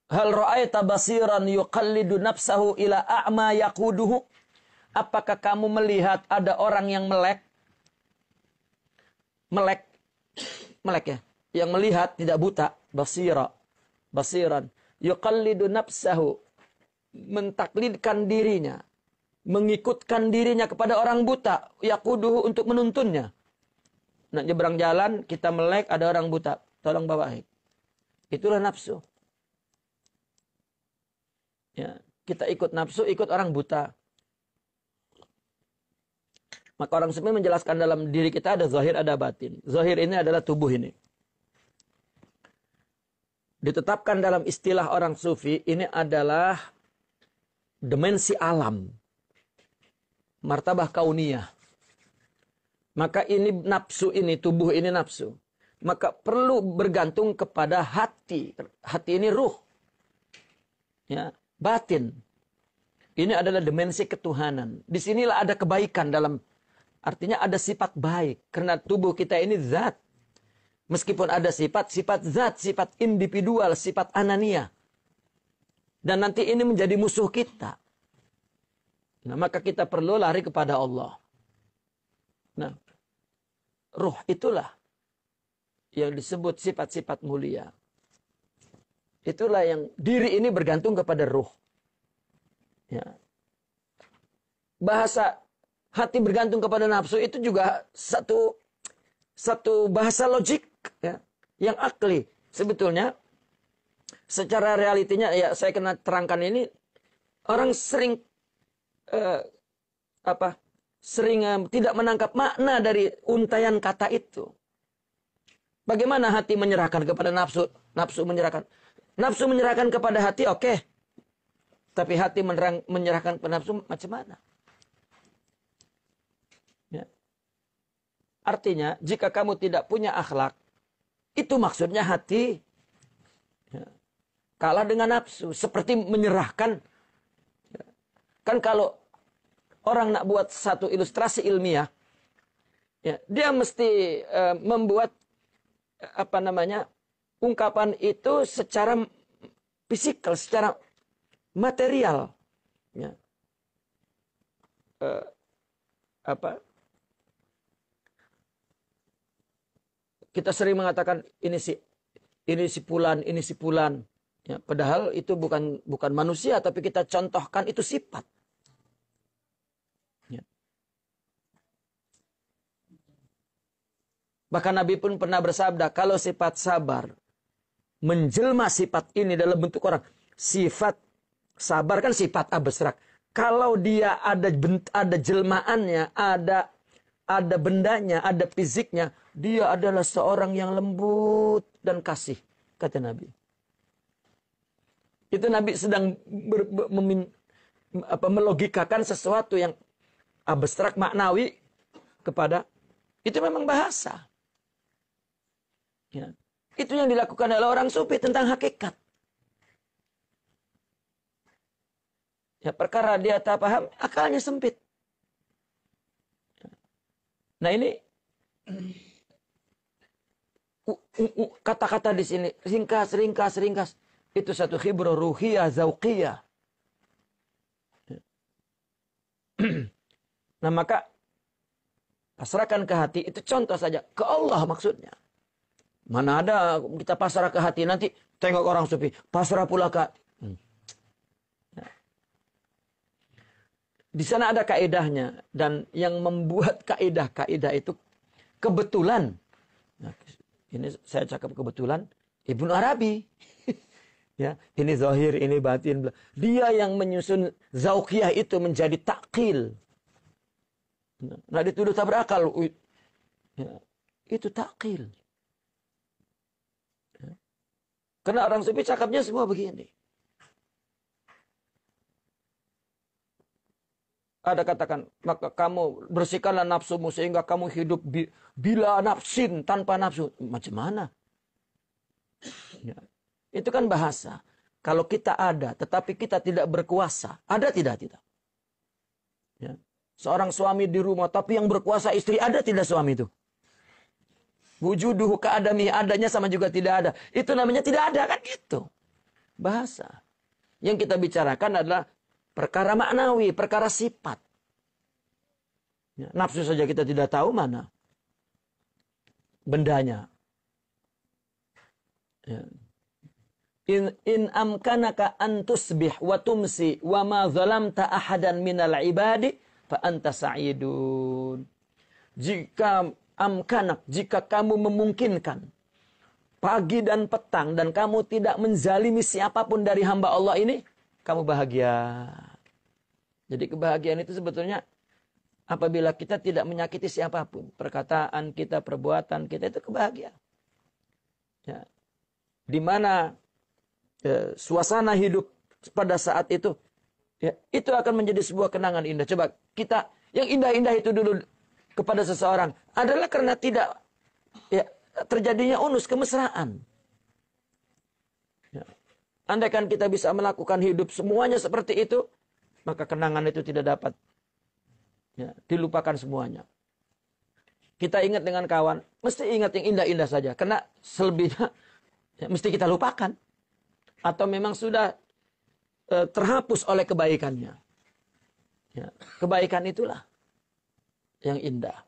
Hal ra'aita basiran yuqallidu nafsahu ila a'ma yaquduhu? Apakah kamu melihat ada orang yang melek ya, yang melihat tidak buta, basiran yuqallidu nafsahu, mentaklidkan dirinya, mengikutkan dirinya kepada orang buta, yaquduhu, untuk menuntunnya. Nak nyebrang jalan, kita melek, ada orang buta, tolong bawa. Itulah nafsu. Ya. kita ikut nafsu, ikut orang buta. Maka orang sufi menjelaskan dalam diri kita ada zahir, ada batin. Zahir ini adalah tubuh ini. Ditetapkan dalam istilah orang sufi, ini adalah dimensi alam. Martabah kauniyah. Maka ini nafsu ini, tubuh ini nafsu. Maka perlu bergantung kepada hati. Hati ini ruh. Ya, batin. Ini adalah dimensi ketuhanan. Disinilah ada kebaikan dalam, artinya ada sifat baik. Karena tubuh kita ini zat. Meskipun ada sifat zat, sifat individual, sifat anania. Dan nanti ini menjadi musuh kita. Nah, maka kita perlu lari kepada Allah. Nah, ruh itulah yang disebut sifat-sifat mulia. Itulah yang diri ini bergantung kepada ruh. Ya. Bahasa hati bergantung kepada nafsu itu juga satu bahasa logik, ya, yang akli. Sebetulnya secara realitinya, ya saya kena terangkan ini, orang sering tidak menangkap makna dari untaian kata itu. Bagaimana hati menyerahkan kepada nafsu, nafsu menyerahkan kepada hati, oke. Tapi hati menyerahkan kepada nafsu macam mana? Ya. Artinya, jika kamu tidak punya akhlak, itu maksudnya hati ya, kalah dengan nafsu. Seperti menyerahkan. Ya. Kan kalau orang nak buat satu ilustrasi ilmiah, ya, dia mesti membuat ungkapan itu secara fisikal, secara material. Ya. Kita sering mengatakan ini si fulan. Ya, padahal itu bukan manusia, tapi kita contohkan itu sifat. Ya. Bahkan Nabi pun pernah bersabda, kalau sifat sabar menjelma sifat ini dalam bentuk orang, sifat sabar kan sifat abstrak. Kalau dia ada jelmaannya, ada bendanya, ada fisiknya, dia adalah seorang yang lembut dan kasih, kata Nabi. Itu Nabi sedang melogikakan sesuatu yang abstrak maknawi kepada, itu memang bahasa. Ya. Itu yang dilakukan oleh orang sufi tentang hakikat. Ya, perkara dia tak paham, akalnya sempit. Nah ini kata-kata di sini ringkas. Itu satu khibro ruhiyah zauqiyah. Nah maka pasrahkan ke hati itu contoh saja, ke Allah maksudnya. Mana ada kita pasrah ke hati, nanti tengok orang sufi pasrah pula ke Di sana ada kaidahnya, dan yang membuat kaidah itu kebetulan. Nah, ini saya cakap kebetulan Ibnu Arabi. Ya, ini zahir, ini batin. Dia yang menyusun zauqiyah itu menjadi takkil. Nah, dituduh tak berakal. Ya, itu takkil. Ya. Karena orang sufi cakapnya semua begini. Ada katakan, maka kamu bersihkanlah nafsumu sehingga kamu hidup bila nafsin, tanpa nafsu. Macam mana? Ya. Itu kan bahasa. Kalau kita ada, tetapi kita tidak berkuasa. Ada tidak? Tidak. Ya. Seorang suami di rumah, tapi yang berkuasa istri, ada tidak suami itu? Wujuduhu ka'adami, adanya sama juga tidak ada. Itu namanya tidak ada, kan gitu. Bahasa. Yang kita bicarakan adalah perkara maknawi, perkara sifat. Ya, nafsu saja kita tidak tahu mana bendanya. Ya. In amkanaka an tusbih wa tumsi wa ma zalamta ahadan minal ibadi fa anta sa'idun. Jika kamu memungkinkan pagi dan petang dan kamu tidak menzalimi siapapun dari hamba Allah ini, kamu bahagia. Jadi kebahagiaan itu sebetulnya apabila kita tidak menyakiti siapapun. Perkataan kita, perbuatan kita itu kebahagiaan. Ya. Di mana suasana hidup pada saat itu, ya, itu akan menjadi sebuah kenangan indah. Coba kita, yang indah-indah itu dulu kepada seseorang adalah karena tidak terjadinya unus, kemesraan. Ya. Andaikan kita bisa melakukan hidup semuanya seperti itu, maka kenangan itu tidak dapat dilupakan semuanya. Kita ingat dengan kawan, mesti ingat yang indah-indah saja. Karena selebihnya mesti kita lupakan. Atau memang sudah terhapus oleh kebaikannya. Ya, kebaikan itulah yang indah.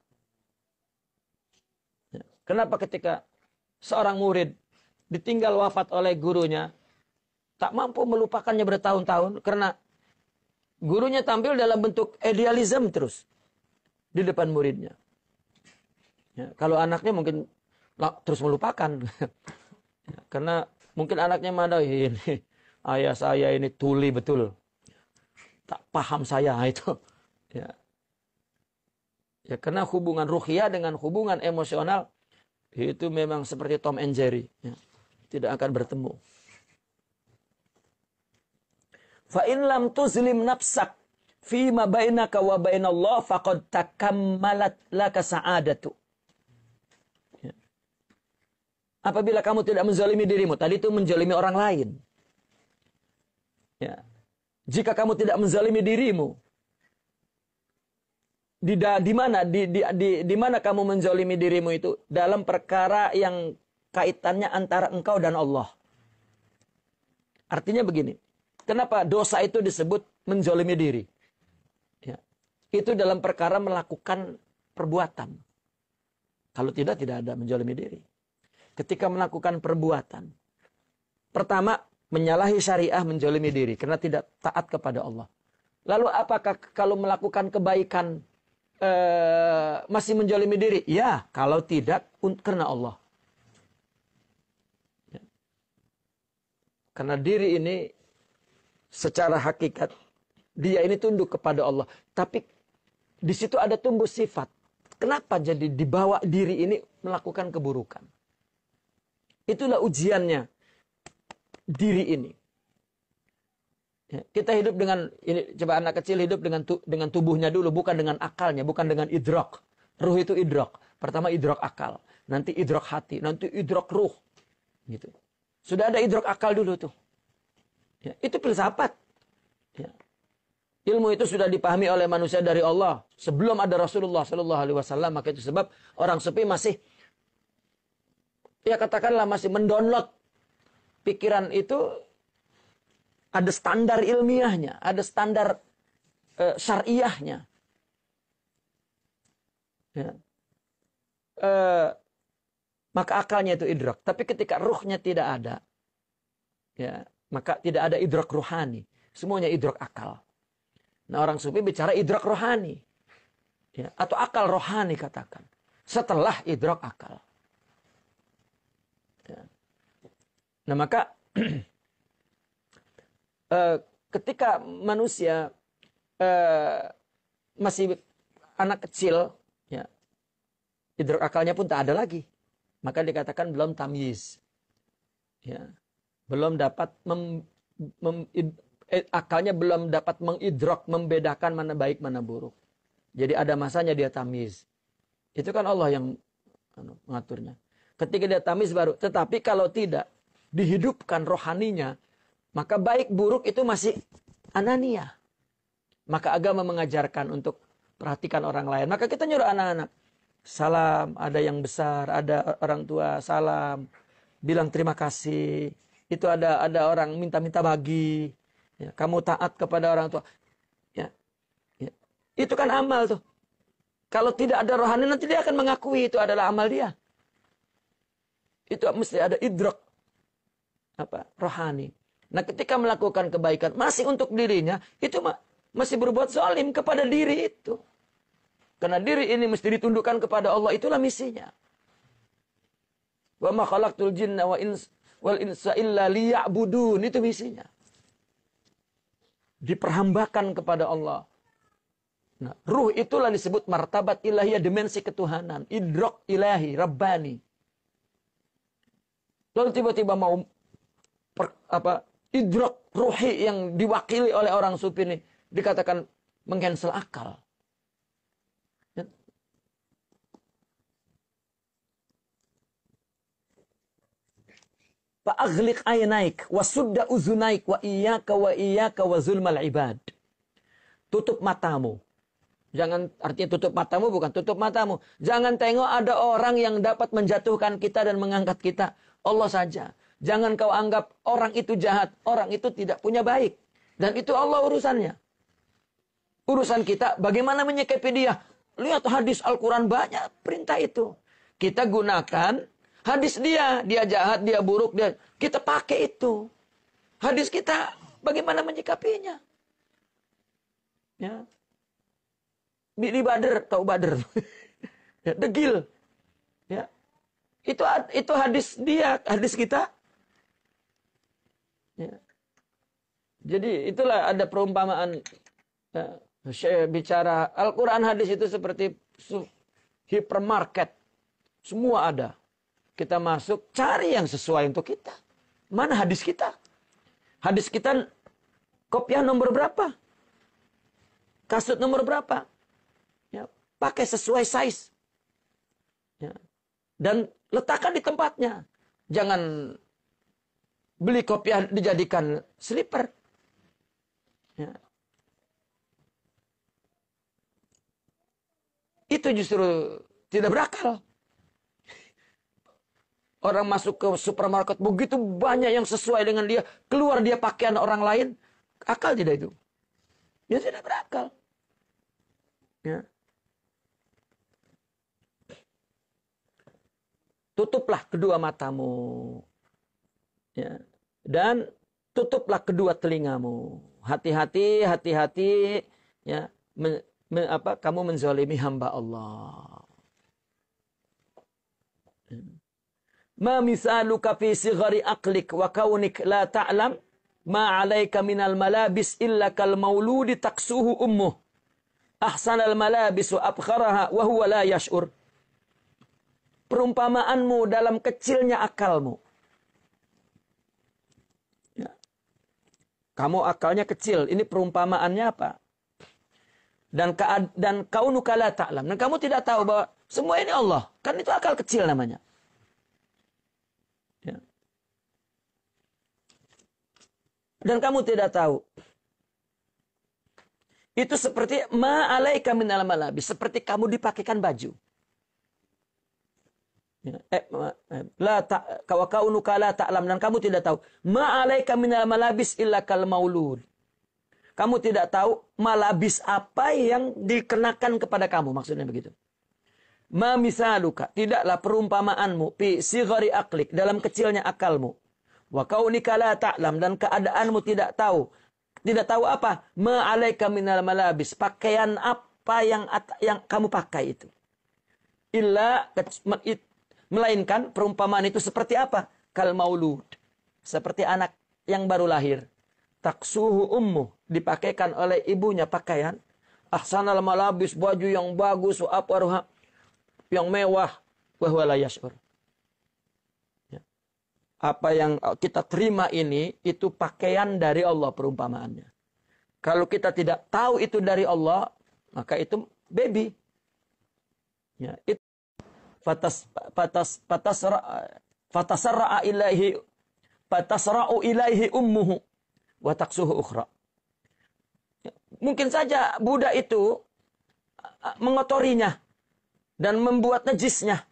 Ya, kenapa ketika seorang murid ditinggal wafat oleh gurunya, tak mampu melupakannya bertahun-tahun karena gurunya tampil dalam bentuk idealisme terus di depan muridnya. Ya, kalau anaknya mungkin terus melupakan. Ya, karena mungkin anaknya mana ini ayah saya ini tuli betul. Tak paham saya itu. Ya. Ya, karena hubungan ruhiyah dengan hubungan emosional itu memang seperti Tom and Jerry. Ya. Tidak akan bertemu. Fa in lam tuzlim nafsak fi ma bainaka wa bainallah faqad takammalat laka sa'adatu. Ya. Apabila kamu tidak menzalimi dirimu, tadi itu menzalimi orang lain. Ya. Jika kamu tidak menzalimi dirimu, di mana kamu menzalimi dirimu itu dalam perkara yang kaitannya antara engkau dan Allah. Artinya begini. Kenapa dosa itu disebut menzalimi diri? Ya. Itu dalam perkara melakukan perbuatan. Kalau tidak ada menzalimi diri. Ketika melakukan perbuatan. Pertama, menyalahi syariah menzalimi diri. Karena tidak taat kepada Allah. Lalu apakah kalau melakukan kebaikan masih menzalimi diri? Ya, kalau tidak karena Allah. Ya. Karena diri ini secara hakikat dia ini tunduk kepada Allah. Tapi di situ ada tumbuh sifat. Kenapa jadi dibawa diri ini melakukan keburukan? Itulah ujiannya diri ini. Ya, kita hidup dengan ini, coba anak kecil hidup dengan tubuhnya dulu, bukan dengan akalnya, bukan dengan idrak. Ruh itu idrak. Pertama idrak akal, nanti idrak hati, nanti idrak ruh. Gitu. Sudah ada idrak akal dulu tuh. Ya, itu filsafat. Ya. Ilmu itu sudah dipahami oleh manusia dari Allah sebelum ada Rasulullah Sallallahu Alaihi Wasallam. Maka itu sebab orang sufi masih, ya katakanlah masih mendownload pikiran itu. Ada standar ilmiahnya, ada standar syariahnya. Ya. Maka akalnya itu idrak. Tapi ketika ruhnya tidak ada, ya, maka tidak ada idrak rohani. Semuanya idrak akal. Nah, orang sufi bicara idrak rohani. Ya, atau akal rohani katakan. Setelah idrak akal. Ya. Nah, maka ketika manusia masih anak kecil, ya, idrak akalnya pun tak ada lagi. Maka dikatakan belum tamyiz. Ya. Belum dapat akalnya belum dapat mengidrak, membedakan mana baik mana buruk. Jadi ada masanya dia tamyiz. Itu kan Allah yang mengaturnya. Ketika dia tamyiz baru. Tetapi kalau tidak dihidupkan rohaninya, maka baik buruk itu masih anania. Maka agama mengajarkan untuk perhatikan orang lain. Maka kita nyuruh anak-anak. Salam, ada yang besar, ada orang tua, salam. Bilang terima kasih. Itu ada orang minta-minta bagi. Ya, kamu taat kepada orang tua. Ya, ya. Itu kan amal tuh. Kalau tidak ada rohani nanti dia akan mengakui itu adalah amal dia. Itu mesti ada idrak. Rohani. Nah, ketika melakukan kebaikan masih untuk dirinya, itu masih berbuat zalim kepada diri itu. Karena diri ini mesti ditundukkan kepada Allah, itulah misinya. Wa ma khalaqtul jinna wal insa illa liya'budun, itu misinya. diperhambakan kepada Allah. Nah, ruh itulah disebut martabat ilahiyah, dimensi ketuhanan, idrok ilahi, rabbani. Lalu tiba-tiba mau idrok ruhi yang diwakili oleh orang sufi ini dikatakan mengcancel akal. Fa'aghliq aynaik wasudda uzunaik wa iyyaka wa zulmal ibad. Tutup matamu. Jangan, artinya tutup matamu bukan tutup matamu. Jangan tengok ada orang yang dapat menjatuhkan kita dan mengangkat kita. Allah saja. Jangan kau anggap orang itu jahat. Orang itu tidak punya baik. Dan itu Allah urusannya. Urusan kita bagaimana menyikapi dia. Lihat hadis Al-Quran banyak perintah itu. Kita gunakan hadis dia. Dia jahat, dia buruk. Kita pakai itu. Hadis kita bagaimana menyikapinya. Ya. Di Badr, tahu Badr. Ya, degil. Ya. Itu hadis dia, hadis kita. Ya. Jadi itulah ada perumpamaan. Saya bicara Al-Quran, hadis itu seperti hipermarket. Semua ada. Kita masuk, cari yang sesuai untuk kita. Mana hadis kita? Hadis kita kopiah nomor berapa? Kasut nomor berapa? Ya, pakai sesuai size. Ya. Dan letakkan di tempatnya. Jangan beli kopiah dijadikan slipper. Ya. Itu justru tidak berakal. Orang masuk ke supermarket begitu banyak yang sesuai dengan dia. Keluar dia pakaian orang lain. Akal tidak itu? Ya tidak berakal. Ya. Tutuplah kedua matamu. Ya. Dan tutuplah kedua telingamu. Hati-hati, hati-hati. Ya. Kamu menzalimi hamba Allah. Ma misaluka fi sighari aqlik wa kaunik la ta'lam ma 'alaika minal malabis illa kal mauludi taksuhu ummuh. Ahsanal malabis wa abkharaha wa huwa la yash'ur. Perumpamaanmu dalam kecilnya akalmu. Ya. Kamu akalnya kecil. Ini perumpamaannya apa? Dan kaunuka la ta'lam. Dan kamu tidak tahu bahwa semua ini Allah. Kan itu akal kecil namanya. Ya. Dan kamu tidak tahu. Itu seperti ma'alaika minal malabis. Seperti kamu dipakaikan baju. Kaunuka la ta'lam. Dan kamu tidak tahu. Ma'alaika minal malabis illa kal maulud. Kamu tidak tahu malabis apa yang dikenakan kepada kamu. Maksudnya begitu. Ma misaluka. Tidaklah perumpamaanmu. Fi sighari aqlik. Dalam kecilnya akalmu. Wa kaunika la ta'lam. Dan keadaanmu tidak tahu. Tidak tahu apa? Ma'alaika minal malabis. Pakaian apa yang kamu pakai itu. Melainkan perumpamaan itu seperti apa? Kal maulud. Seperti anak yang baru lahir. Taksuhu ummu. Dipakaikan oleh ibunya pakaian. Ahsanal malabis. Baju yang bagus. Yang mewah. Wa la yash'ur. Ya. Apa yang kita terima ini. Itu pakaian dari Allah perumpamaannya. Kalau kita tidak tahu itu dari Allah. Maka itu baby. Ya. Itu fatasra'u ilaihi ummuhu wa taksuhu ukhra. Mungkin saja budak itu mengotorinya dan membuat najisnya,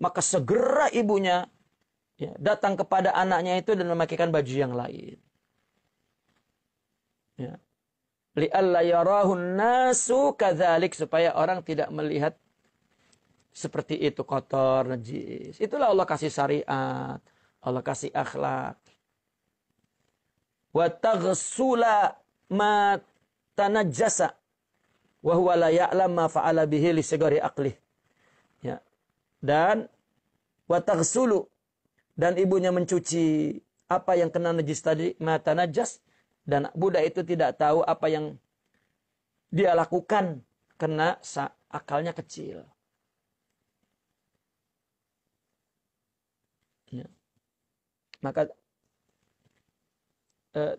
maka segera ibunya datang kepada anaknya itu dan memakaikan baju yang lain. Ya. Li'alla yarahun nasu kadzalik, supaya orang tidak melihat seperti itu kotor, najis. Itulah Allah kasih syariat, Allah kasih akhlak. Wa taghsula ma tanajjasa wa huwa la ya'lam ma fa'ala bihi li sigari aqlih. Ya. Dan wa taghsulu, dan ibunya mencuci apa yang kena najis tadi, ma tanajjas, Dan budak itu tidak tahu apa yang dia lakukan karena akalnya kecil. Ya. Maka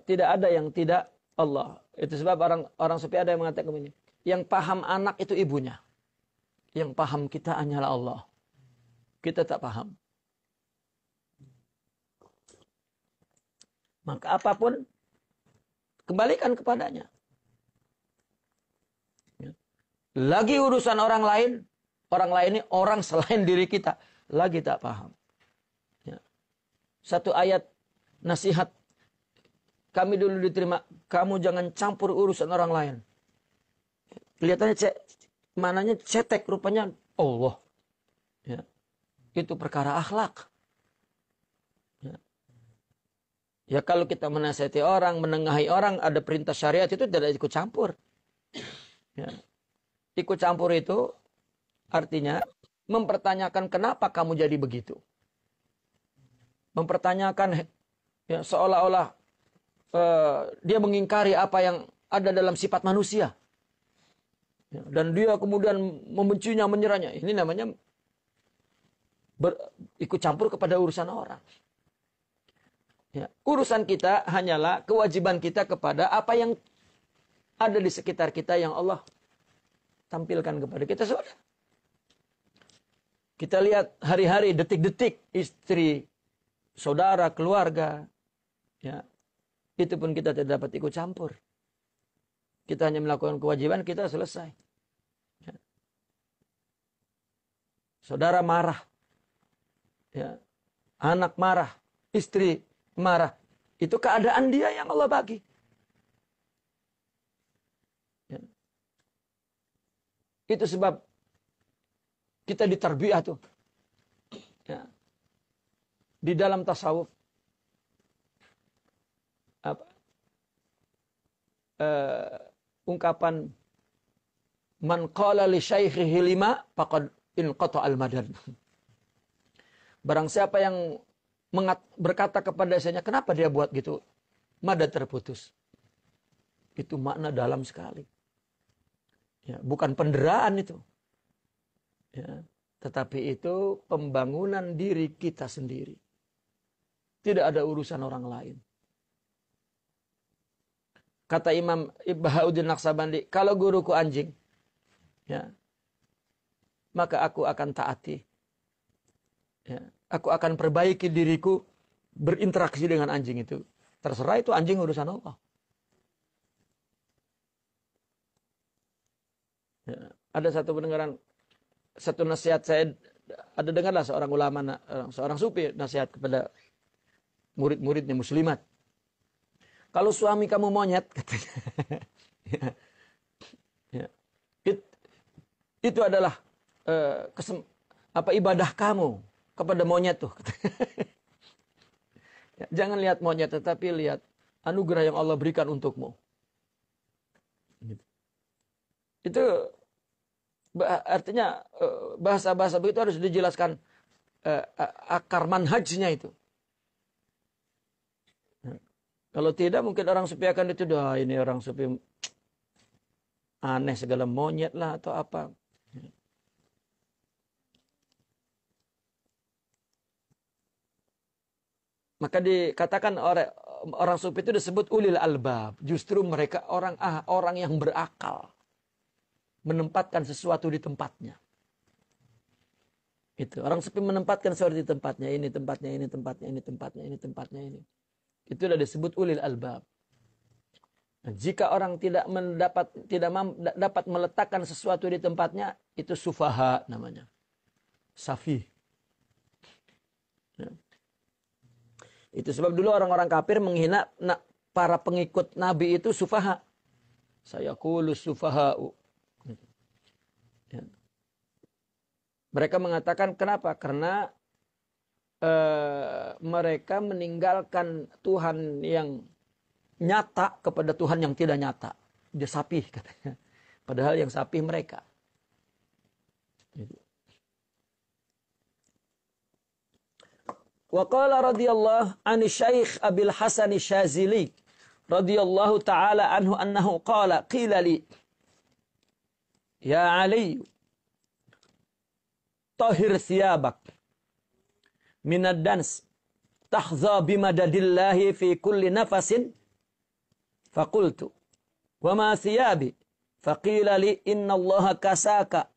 tidak ada yang tidak Allah. Itu sebab orang sufi ada yang mengatakan begini, yang paham anak itu ibunya. Yang paham kita hanyalah Allah. Kita tak paham. Maka apapun, kembalikan kepadanya. Lagi urusan orang lain ini orang selain diri kita. Lagi tak paham. Ya. Satu ayat nasihat kami dulu diterima, kamu jangan campur urusan orang lain. Kelihatannya mananya cetek, rupanya Allah. Ya. Itu perkara akhlak. Ya. Ya kalau kita menasihati orang, menengahi orang, ada perintah syariat itu tidak ikut campur. Ya. Ikut campur itu artinya mempertanyakan kenapa kamu jadi begitu. Mempertanyakan ya, seolah-olah dia mengingkari apa yang ada dalam sifat manusia. Ya, dan dia kemudian membencinya, menyerahnya. Ini namanya ikut campur kepada urusan orang. Ya, urusan kita hanyalah kewajiban kita kepada apa yang ada di sekitar kita yang Allah tampilkan kepada kita. Sudah. Kita lihat hari-hari, detik-detik istri, saudara, keluarga. Ya, itu pun kita tidak dapat ikut campur. Kita hanya melakukan kewajiban, kita selesai. Ya. Saudara marah. Ya. Anak marah. Istri marah. Itu keadaan dia yang Allah bagi. Ya. Itu sebab kita ditarbiyah tuh. Ya. Di dalam tasawuf. Ungkapan man qala li syaikhihi lima faqad inqata al-madad. Barang siapa yang berkata kepada saya, kenapa dia buat gitu? Madad terputus. Itu makna dalam sekali. Ya, bukan penderaan itu. Ya, tetapi itu pembangunan diri kita sendiri. Tidak ada urusan orang lain. Kata Imam Bahauddin Naqsabandi, kalau guruku anjing, ya, maka aku akan taati. Ya, aku akan perbaiki diriku berinteraksi dengan anjing itu. Terserah itu anjing urusan Allah. Ya, ada satu pendengaran, satu nasihat saya, ada dengarlah seorang ulama, seorang sufi nasihat kepada murid-muridnya muslimat. Kalau suami kamu monyet, katanya, ya, itu adalah ibadah kamu kepada monyet tuh. Ya, jangan lihat monyet, tetapi lihat anugerah yang Allah berikan untukmu. Itu artinya bahasa-bahasa begitu harus dijelaskan akar manhajnya itu. Kalau tidak mungkin orang sufi akan dituduh, ini orang sufi aneh segala monyet lah atau apa. Maka dikatakan orang sufi itu disebut ulil albab. Justru mereka orang yang berakal. Menempatkan sesuatu di tempatnya. Itu orang sufi menempatkan sesuatu di tempatnya. Ini tempatnya, ini tempatnya, ini tempatnya, ini tempatnya, ini. Itu sudah disebut ulil albab. Nah, jika orang tidak dapat meletakkan sesuatu di tempatnya, itu sufaha namanya. Safih. Ya. Itu sebab dulu orang-orang kafir menghina para pengikut Nabi itu sufaha. Sayaqulu sufaha'u. Ya. Mereka mengatakan kenapa? Karena mereka meninggalkan Tuhan yang nyata kepada Tuhan yang tidak nyata. Dia sapih katanya. Padahal yang sapih mereka. Wa qala radhiyallahu an Syekh Abil Hasan Syazili radhiyallahu taala anhu annahu qala qila li ya Ali tahhir thiyabak minad dans tahza bimadadillahi fi kulli nafasin faqultu wa ma thiyabi faqila li inna allaha kasaka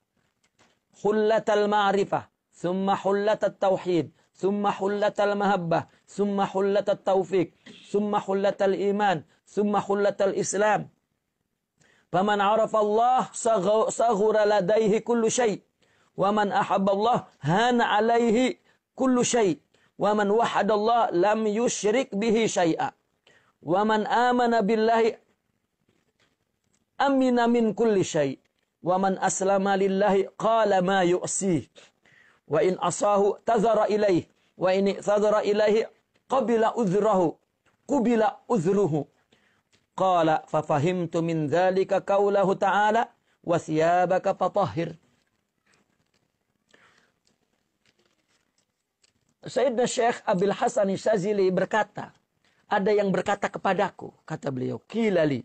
hullatal ma'rifah thumma hullatat tauhid thumma hullatal mahabbah thumma hullatat taufiq thumma hullatal iman thumma hullatal islam faman arafa Allah saghura ladaihi kullu syai wa man ahabba Allah hana alaihi kullu syai wa man wahada Allah lam yusyrik bihi syai'a wa man amana billahi amina min kulli syai wa man aslama lillahi qala ma yu'sih wa in asahu tazara ilaih wa in tazara ilaihi qabila uzruhu qala fa fahimtu min dzalika qaulahu ta'ala wa thiyabaka fatahhir. Sayyidina Syekh Abil Hasan Syazili berkata, ada yang berkata kepadaku, kata beliau, kilali.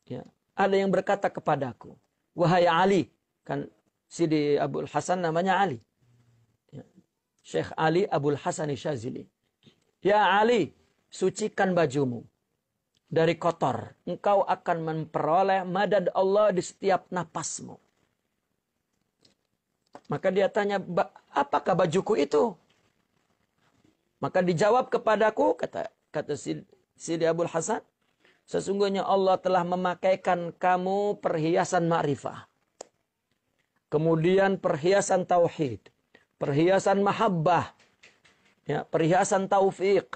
Ya, ada yang berkata kepadaku, wahai Ali, kan Sidi Abul Hasan namanya Ali. Ya, Syekh Ali Abul Hasan Syazili. Ya Ali, sucikan bajumu dari kotor. Engkau akan memperoleh madad Allah di setiap napasmu. Maka dia tanya, apakah bajuku itu? Maka dijawab kepadaku, kata Sidi Abul Hasan, sesungguhnya Allah telah memakaikan kamu perhiasan ma'rifah. Kemudian perhiasan tauhid, perhiasan mahabbah, ya, perhiasan taufiq.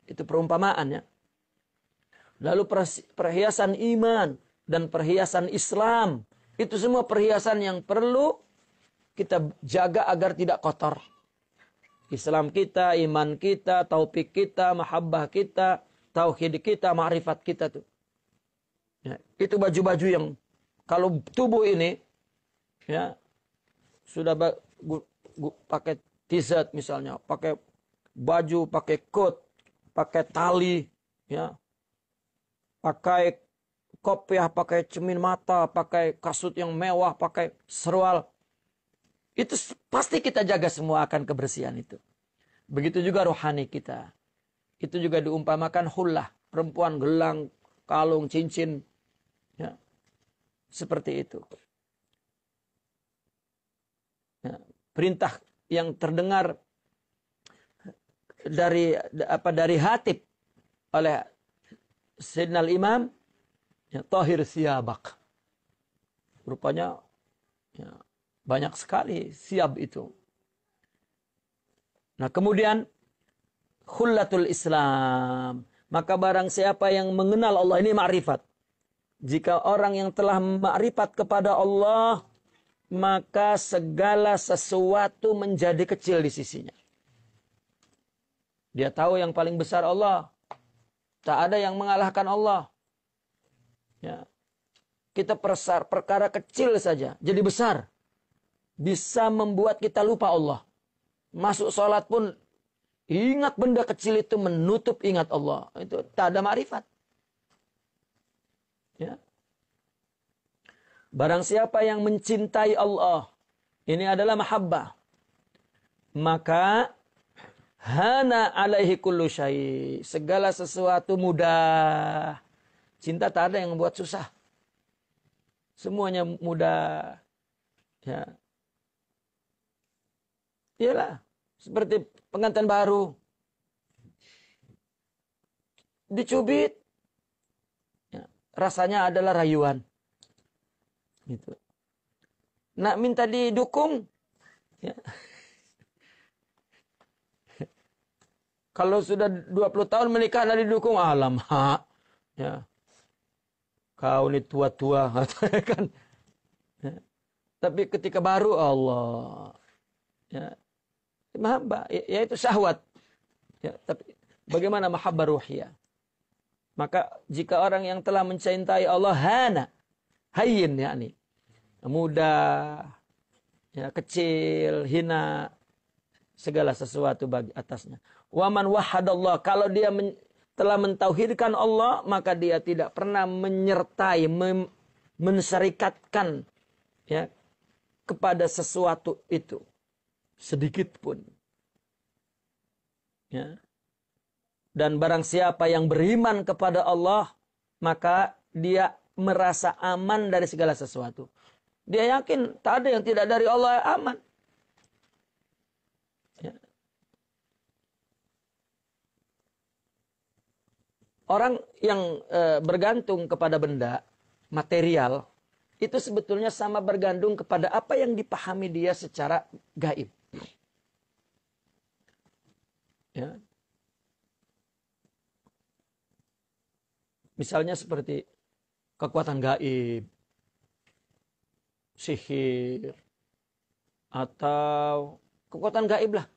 Itu perumpamaan ya. Lalu perhiasan iman dan perhiasan Islam. Itu semua perhiasan yang perlu kita jaga agar tidak kotor. Islam kita, iman kita, taufik kita, mahabbah kita, tauhid kita, ma'rifat kita tuh. Ya, itu baju-baju yang kalau tubuh ini ya sudah pakai t-shirt misalnya, pakai baju, pakai coat, pakai tali, ya, pakai kopiah, pakai cermin mata, pakai kasut yang mewah, pakai serwal. Itu pasti kita jaga semua akan kebersihan itu. Begitu juga rohani kita. Itu juga diumpamakan hullah. Perempuan gelang, kalung, cincin. Ya. Seperti itu. Ya. Perintah yang terdengar dari Hatib oleh Sayyidina Al-Imam. Ya, tahir siyabak. Rupanya ya, banyak sekali siap itu. Nah kemudian khullatul Islam. Maka barang siapa yang mengenal Allah, ini ma'rifat. Jika orang yang telah ma'rifat kepada Allah, maka segala sesuatu menjadi kecil di sisinya. Dia tahu yang paling besar Allah. Tak ada yang mengalahkan Allah. Ya. Kita perkara kecil saja jadi besar. Bisa membuat kita lupa Allah. Masuk sholat pun ingat benda kecil itu menutup ingat Allah. Itu tak ada ma'rifat. Ya. Barang siapa yang mencintai Allah, ini adalah mahabbah. Maka hana alaihi kullu syai. Segala sesuatu mudah. Cinta tak ada yang membuat susah. Semuanya mudah. Ya. Iyalah, seperti pengantin baru. Dicubit. Ya, rasanya adalah rayuan. Gitu. Nak minta didukung. Ya. Kalau sudah 20 tahun menikah nak didukung, alamak. Ya. Kau ini tua-tua. Kan. Ya. Tapi ketika baru, Allah. Ya. Mahabbah, yaitu syahwat. Ya, tapi bagaimana mahabbah ruhiyah? Maka jika orang yang telah mencintai Allah hana, hayyin yakni, mudah, ya, kecil, hina, segala sesuatu bagi atasnya. Waman wahadallah, kalau dia telah mentauhidkan Allah, maka dia tidak pernah menyertai, mensyarikatkan ya kepada sesuatu itu sedikit pun. Ya. Dan barang siapa yang beriman kepada Allah, maka dia merasa aman dari segala sesuatu. Dia yakin tak ada yang tidak dari Allah aman. Ya. Orang yang bergantung kepada benda, material, itu sebetulnya sama bergantung kepada apa yang dipahami dia secara gaib. Ya. Misalnya seperti kekuatan gaib, sihir, atau kekuatan gaib lah.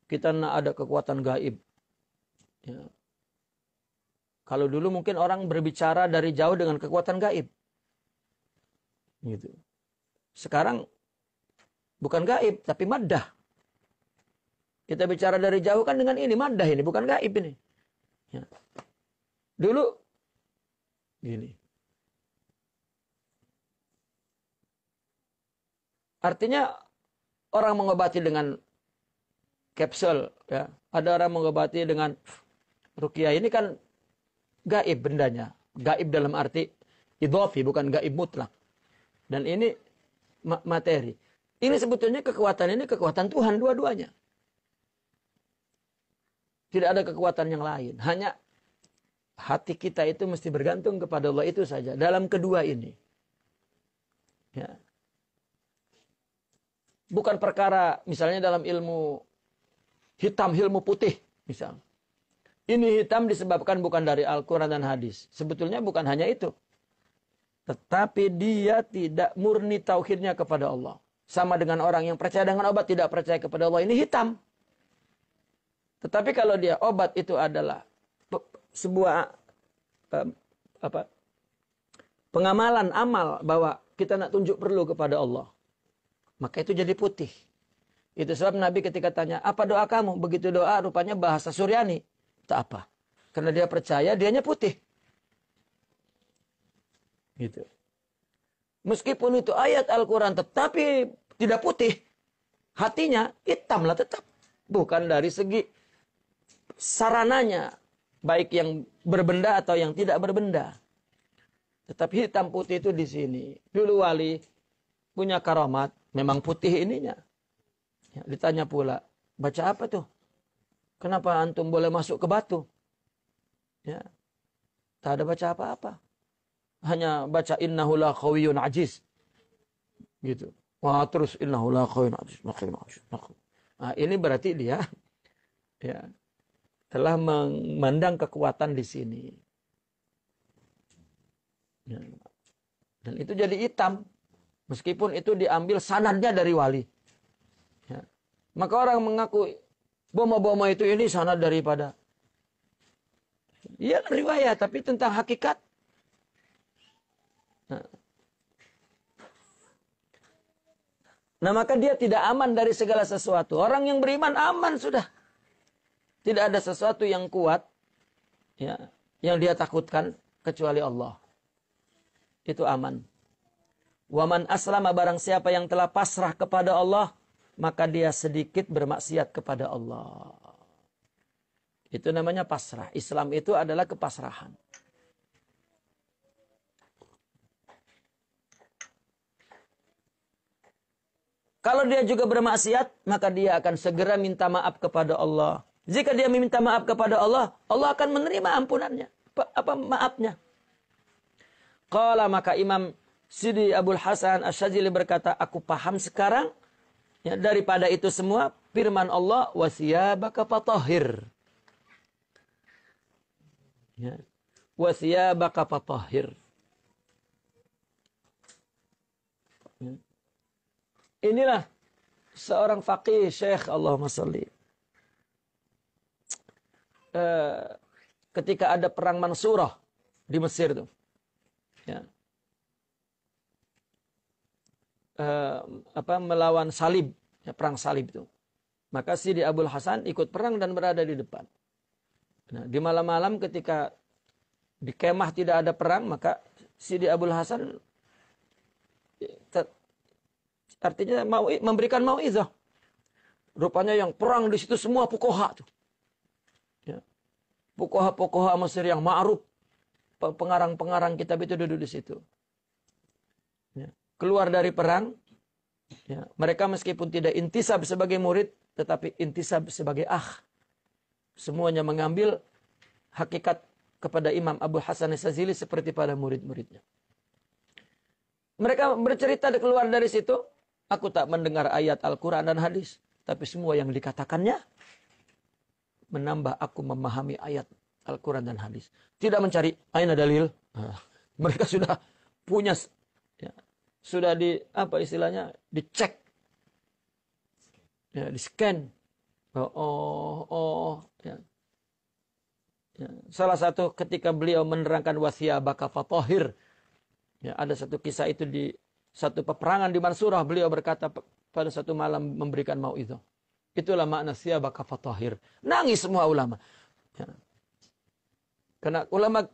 Kita ada kekuatan gaib. Ya. Kalau dulu mungkin orang berbicara dari jauh dengan kekuatan gaib. Gitu. Sekarang bukan gaib, tapi maddah. Kita bicara dari jauh kan dengan ini, maddah ini, bukan gaib ini. Ya. Dulu gini. Artinya orang mengobati dengan kapsul, ya. Ada orang mengobati dengan ruqyah. Ini kan gaib bendanya. Gaib dalam arti idhofi, bukan gaib mutlak. Dan ini materi. Ini sebetulnya kekuatan ini kekuatan Tuhan dua-duanya. Tidak ada kekuatan yang lain. Hanya hati kita itu mesti bergantung kepada Allah itu saja. Dalam kedua ini. Ya. Bukan perkara misalnya dalam ilmu hitam, ilmu putih. Misal. Ini hitam disebabkan bukan dari Al-Quran dan hadis. Sebetulnya bukan hanya itu. Tetapi dia tidak murni tauhidnya kepada Allah. Sama dengan orang yang percaya dengan obat tidak percaya kepada Allah. Ini hitam. Tetapi kalau dia obat itu adalah sebuah pengamalan amal bahwa kita nak tunjuk perlu kepada Allah. Maka itu jadi putih. Itu sebab Nabi ketika tanya, apa doa kamu? Begitu doa rupanya bahasa Suryani. Tak apa. Karena dia percaya dianya putih. Gitu. Meskipun itu ayat Al-Quran tetapi tidak putih. Hatinya hitamlah tetap. Bukan dari segi sarananya. Baik yang berbenda atau yang tidak berbenda. Tetapi hitam putih itu di sini. Dulu wali punya karamat. Memang putih ininya. Ya, ditanya pula. Baca apa tuh? Kenapa antum boleh masuk ke batu? Ya. Tak ada baca apa-apa. Hanya baca innahu la qawiyyun ajiz. Gitu. Wah terus innahu la qawiyyun ajiz. Nah, ini berarti dia ya telah memandang kekuatan di sini. Ya. Dan itu jadi hitam. Meskipun itu diambil sanadnya dari wali. Ya. Maka orang mengaku boma-boma itu ini sanad daripada. Iya riwayat, tapi tentang hakikat. Nah maka dia tidak aman dari segala sesuatu. Orang yang beriman aman sudah. Tidak ada sesuatu yang kuat ya, yang dia takutkan kecuali Allah. Itu aman. Waman aslama barang siapa yang telah pasrah kepada Allah, maka dia sedikit bermaksiat kepada Allah. Itu namanya pasrah. Islam itu adalah kepasrahan. Kalau dia juga bermaksiat, maka dia akan segera minta maaf kepada Allah. Jika dia meminta maaf kepada Allah, Allah akan menerima ampunannya. Maafnya. Qala maka Imam Sidi Abul Hasan Asy-Syadzili berkata, aku paham sekarang ya, daripada itu semua firman Allah wasiyabaka fatahhir. Ya. Wasiyabaka fatahhir. Ya. Inilah seorang faqih Syekh Allahumma sholli. Ketika ada perang Mansurah di Mesir tuh. Ya. Melawan salib, ya, perang salib itu. Maka Sidi Abul Hasan ikut perang dan berada di depan. Nah, di malam-malam ketika di kemah tidak ada perang, maka Sidi Abdul Hasan artinya mau memberikan mauizah. Rupanya yang perang di situ semua fuqaha tuh. Ya. Fuqaha Mesir yang ma'ruf, pengarang-pengarang kitab itu duduk di situ. Ya. Keluar dari perang, ya, mereka meskipun tidak intisab sebagai murid, tetapi intisab sebagai semuanya mengambil hakikat kepada Imam Abu Hasan As-Sazili seperti pada murid-muridnya. Mereka bercerita keluar dari situ, aku tak mendengar ayat Al-Quran dan hadis, tapi semua yang dikatakannya menambah aku memahami ayat Al-Quran dan hadis. Tidak mencari aina dalil. Mereka sudah punya, ya, sudah dicek, ya, di scan. Ya. Ya. Salah satu ketika beliau menerangkan wasiyabaka fatahhir, ya, ada satu kisah itu di satu peperangan di Mansurah, beliau berkata pada satu malam memberikan mauizah. Itulah makna siyabaka fatahhir. Nangis semua ulama. Ya. Karena ulama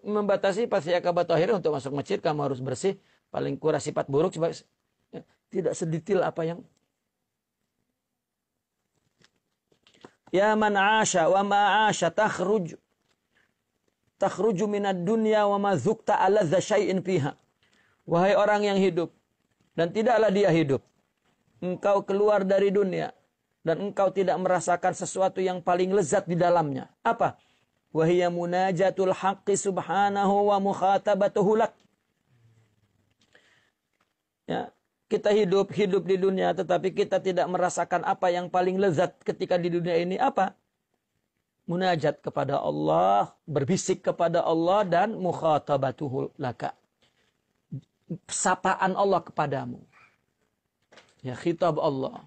membatasi pasiyaka fatahhir untuk masuk masjid kamu harus bersih, paling kurang sifat buruk, ya, tidak sedetail apa yang ya man 'asha wa ma 'asha takhruju minad dunya wa ma dzukta aladza syai'in fiha. Wahai orang yang hidup dan tidaklah dia hidup, engkau keluar dari dunia dan engkau tidak merasakan sesuatu yang paling lezat di dalamnya. Apa? Wa hiya munajatul haqqi subhanahu wa mukhatabatuhu lak. Ya, kita hidup di dunia tetapi kita tidak merasakan apa yang paling lezat ketika di dunia ini. Apa? Munajat kepada Allah, berbisik kepada Allah, dan mukhatabatuhu laka. Sapaan Allah kepadamu. Ya, khitab Allah.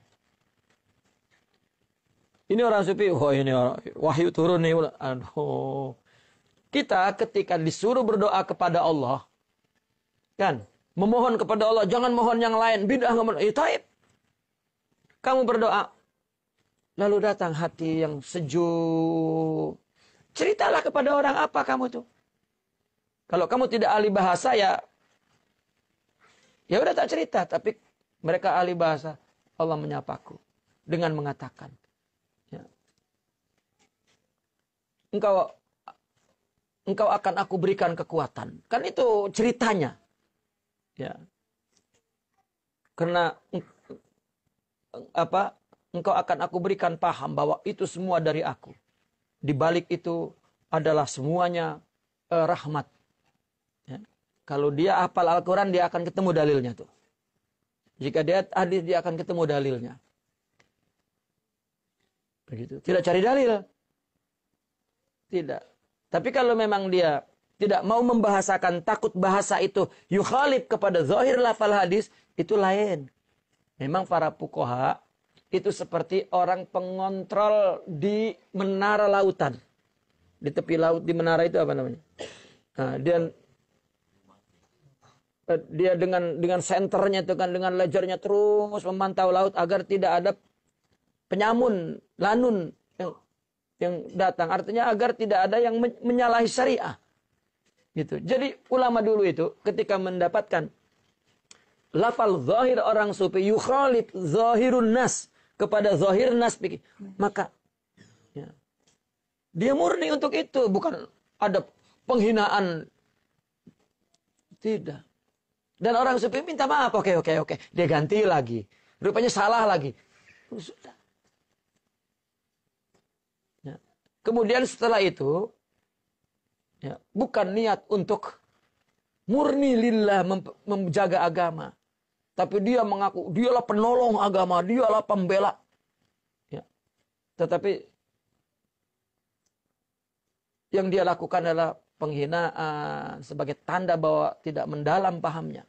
Ini orang sufi, ini orang wahyu turun nih. Aduh. Kita ketika disuruh berdoa kepada Allah, kan, memohon kepada Allah, jangan mohon yang lain, bid'ah ngomong, taib. Kamu berdoa, lalu datang hati yang sejuk. Ceritalah kepada orang apa kamu tuh. Kalau kamu tidak ahli bahasa ya udah tak cerita. Tapi mereka ahli bahasa. Allah menyapaku dengan mengatakan, ya, engkau akan aku berikan kekuatan. Kan itu ceritanya. Ya. Karena engkau akan aku berikan paham bahwa itu semua dari aku. Di balik itu adalah semuanya rahmat. Ya. Kalau dia hafal Al-Quran, dia akan ketemu dalilnya tuh. Jika dia hadis, dia akan ketemu dalilnya. Begitu. Tidak cari dalil. Tidak. Tapi kalau memang dia tidak mau membahasakan, takut bahasa itu yukhalif kepada zahir lafal hadis, itu lain. Memang para fuqaha itu seperti orang pengontrol di menara lautan. Di tepi laut, di menara itu apa namanya? Nah, dia dengan senternya itu kan, dengan lasernya terus memantau laut agar tidak ada penyamun, lanun yang datang. Artinya agar tidak ada yang menyalahi syariah. Gitu. Jadi ulama dulu itu ketika mendapatkan lafal zahir orang sufi yukhalif zahirun nas kepada zahir nas, maka ya, dia murni untuk itu, bukan ada penghinaan. Tidak. Dan orang sufi minta maaf, oke, dia ganti lagi, rupanya salah lagi. Sudah. Ya. Kemudian setelah itu, ya, bukan niat untuk murni lillah menjaga agama. Tapi dia mengaku, dialah penolong agama, dialah pembela. Ya. Tetapi yang dia lakukan adalah penghinaan sebagai tanda bahwa tidak mendalam pahamnya.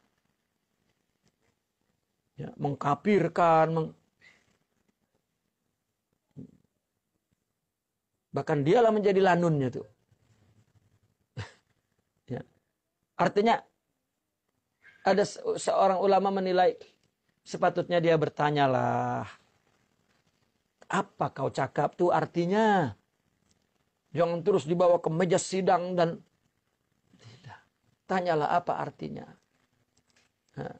Ya, mengkafirkan. Bahkan dialah menjadi lanunnya tuh. Ya. Artinya ada seorang ulama menilai sepatutnya dia bertanyalah, apa kau cakap tuh artinya? Jangan terus dibawa ke meja sidang dan tidak. Tanyalah apa artinya. Nah.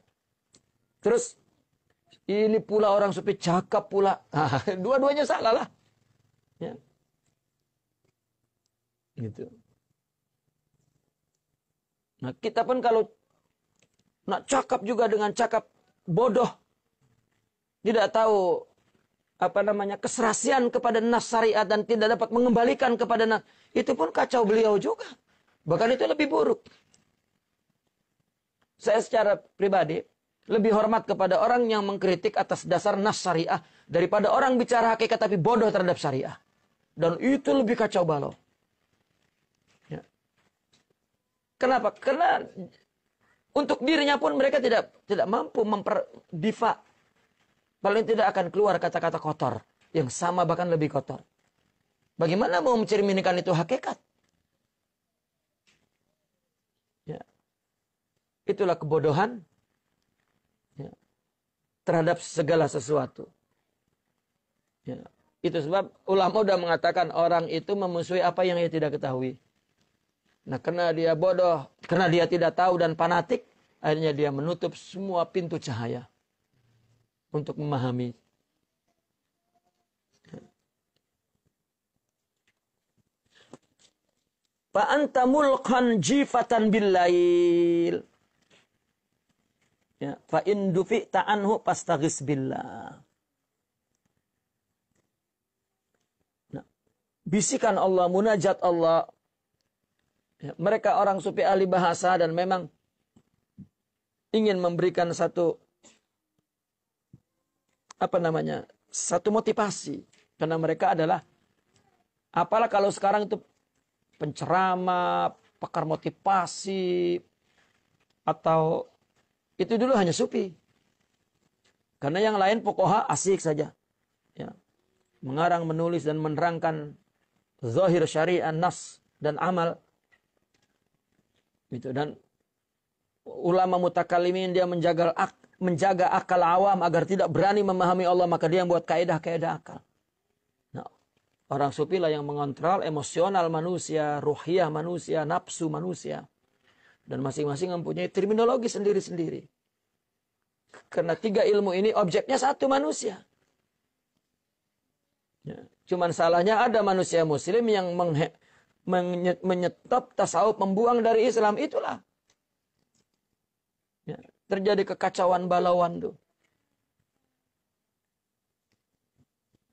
Terus ini pula orang sufi cakap pula. Nah, dua-duanya salah lah. Ya. Gitu. Nah, kita pun kalau nak cakap juga dengan cakap bodoh, tidak tahu keserasian kepada nas syariat dan tidak dapat mengembalikan kepada nas, itu pun kacau beliau juga. Bahkan itu lebih buruk. Saya secara pribadi lebih hormat kepada orang yang mengkritik atas dasar nas syariah daripada orang bicara hakikat tapi bodoh terhadap syariah. Dan itu lebih kacau balau. Ya. Kenapa? Karena untuk dirinya pun mereka tidak mampu memperdifa. Paling tidak akan keluar kata-kata kotor. Yang sama bahkan lebih kotor. Bagaimana mau mencerminkan itu hakikat? Ya. Itulah kebodohan ya, terhadap segala sesuatu. Ya. Itu sebab ulama sudah mengatakan orang itu memusuhi apa yang ia tidak ketahui. Nah, karena dia bodoh, karena dia tidak tahu dan fanatik, akhirnya dia menutup semua pintu cahaya untuk memahami. Fa anta mulqan jifatan billail. Ya, fa in dufi'ta anhu fastaghis billah. Nah, bisikan Allah, munajat Allah. Ya, mereka orang sufi ahli bahasa dan memang ingin memberikan satu satu motivasi. Karena mereka adalah, apalah kalau sekarang itu penceramah, pakar motivasi, atau itu dulu hanya sufi. Karena yang lain pokoknya asik saja. Ya. Mengarang, menulis, dan menerangkan zahir syariah, nas, dan amal. Gitu. Dan ulama mutakalimin dia menjaga akal awam agar tidak berani memahami Allah, maka dia membuat kaidah-kaidah akal. Nah, orang sufi lah yang mengontrol emosional manusia, ruhiyah manusia, nafsu manusia. Dan masing-masing mempunyai terminologi sendiri-sendiri. Karena 3 ilmu ini objeknya satu manusia. Ya. Cuman salahnya ada manusia muslim yang menyetop tasawuf, membuang dari Islam, itulah. Ya. Terjadi kekacauan balauan tuh.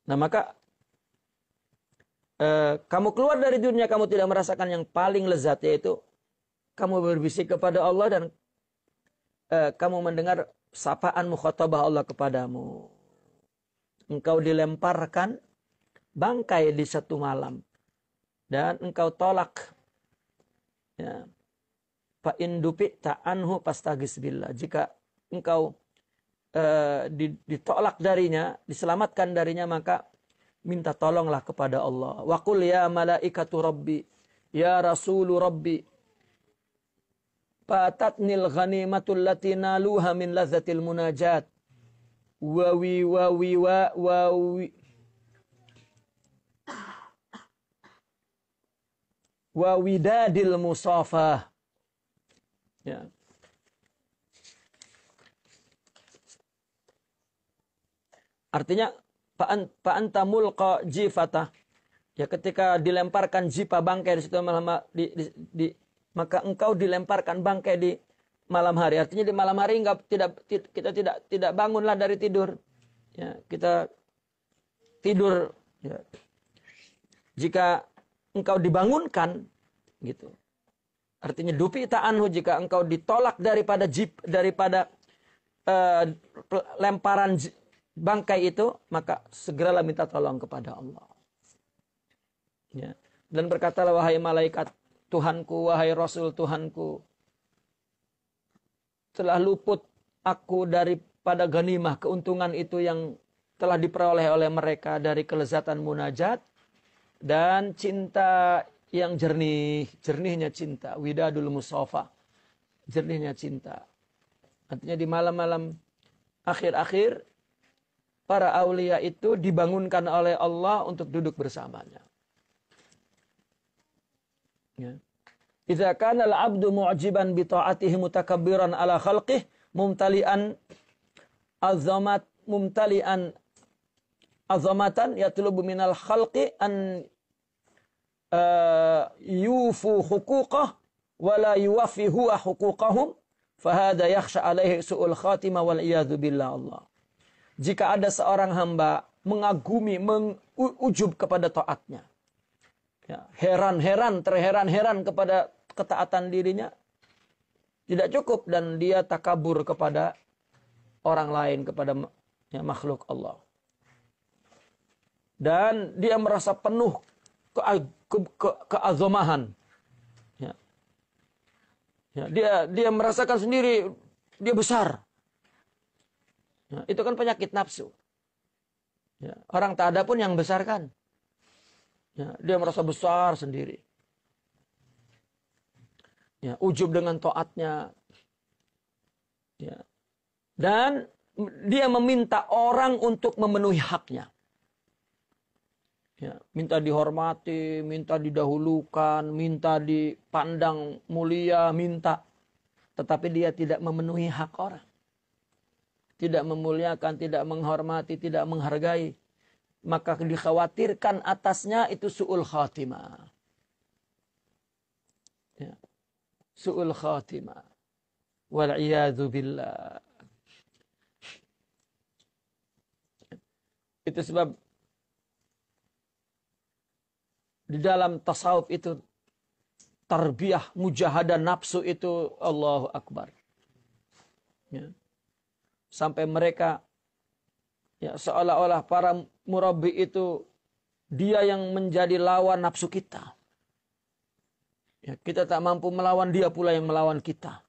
Nah maka kamu keluar dari dunia, kamu tidak merasakan yang paling lezat, yaitu kamu berbisik kepada Allah dan kamu mendengar sapaan mukhatabah Allah kepadamu. Engkau dilemparkan bangkai di satu malam dan engkau tolak. Ya. Fa in dufi'ta anhu fastaghis billah. Jika engkau ditolak darinya, diselamatkan darinya, maka minta tolonglah kepada Allah. Wa qul ya malaikatu rabbi, ya rasulu rabbi, fatatnil ghanimatul lati naluha min lazzatil munajat. Wa widadil musafah. Ya. Artinya fa anta mulqa jifata. Ya, ketika dilemparkan jipa bangkai di situ maka engkau dilemparkan bangkai di malam hari. Artinya di malam hari kita tidak bangunlah dari tidur. Ya, kita tidur. Ya. Jika engkau dibangunkan, gitu. Artinya dufi'ta anhu, jika engkau ditolak daripada lemparan bangkai itu, maka segeralah minta tolong kepada Allah. Ya. Dan berkatalah, wahai malaikat Tuhanku, wahai Rasul Tuhanku, telah luput aku daripada ganimah, keuntungan itu yang telah diperoleh oleh mereka dari kelezatan munajat dan cinta yang jernihnya cinta, widadul musafa, jernihnya cinta. Artinya di malam-malam akhir-akhir, para aulia itu dibangunkan oleh Allah untuk duduk bersamanya. Ya. Idza kana al-'abdu mu'jiban bi ta'atihi mutakabbiran ala khalqihi mumtali'an azamatan yatlubu minal khalqi an yufu huquqah wa la yuwaffi huwa huquqahum fahada yakhsha alaihi su'ul khatimah wal iyadzu billah Allah. Jika ada seorang hamba mengagumi, mengujub kepada taatnya, ya, terheran-heran kepada ketaatan dirinya, tidak cukup, dan dia takabur kepada orang lain, kepada ya, makhluk Allah. Dan dia merasa penuh keazomahan. Ya. Ya, dia merasakan sendiri dia besar. Ya, itu kan penyakit nafsu. Ya, orang tak ada pun yang besarkan. Ya, dia merasa besar sendiri. Ya, ujub dengan taatnya. Ya. Dan dia meminta orang untuk memenuhi haknya. Ya, minta dihormati, minta didahulukan, minta dipandang mulia, minta. Tetapi dia tidak memenuhi hak orang. Tidak memuliakan, tidak menghormati, tidak menghargai. Maka dikhawatirkan atasnya itu su'ul khatimah. Ya. Su'ul khatimah. Wal'iyadzu billah. Itu sebab di dalam tasawuf itu tarbiyah mujahadah nafsu itu Allahu Akbar. Ya. Sampai mereka ya seolah-olah para murabbi itu dia yang menjadi lawan nafsu kita. Ya, kita tak mampu melawan, dia pula yang melawan kita.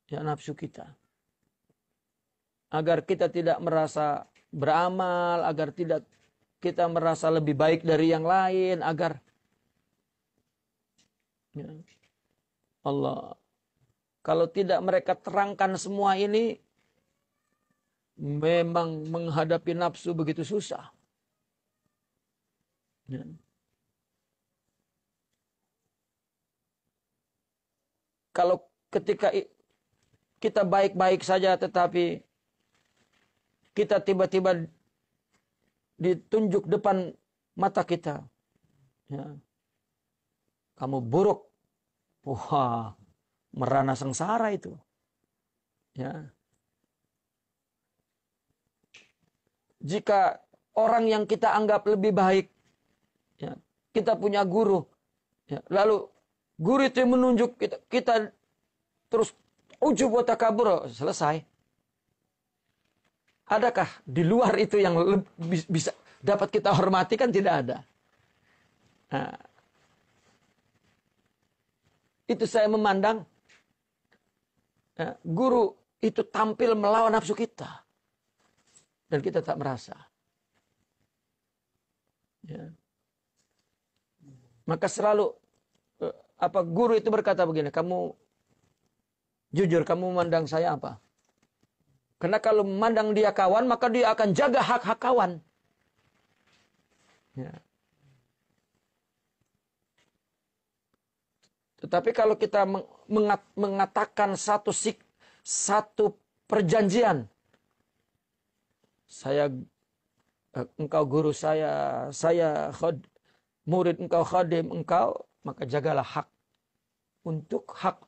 Ya, nafsu kita. Agar kita tidak merasa beramal, agar tidak kita merasa lebih baik dari yang lain, agar ya, Allah, kalau tidak mereka terangkan semua ini, memang menghadapi nafsu begitu susah. Ya. Kalau ketika kita baik-baik saja tetapi kita tiba-tiba ditunjuk depan mata kita, ya, kamu buruk, wah, merana sengsara itu, ya. Jika orang yang kita anggap lebih baik, ya, kita punya guru, ya, lalu guru itu yang menunjuk kita terus ujub wa takabur, selesai. Adakah di luar itu yang bisa dapat kita hormati? Kan tidak ada. Nah, itu saya memandang ya, guru itu tampil melawan nafsu kita. Dan kita tak merasa. Ya. Maka selalu guru itu berkata begini, kamu jujur, kamu memandang saya apa? Karena kalau memandang dia kawan, maka dia akan jaga hak-hak kawan. Ya. Tetapi kalau kita mengatakan satu perjanjian, engkau guru saya murid engkau, khadim engkau, maka jagalah hak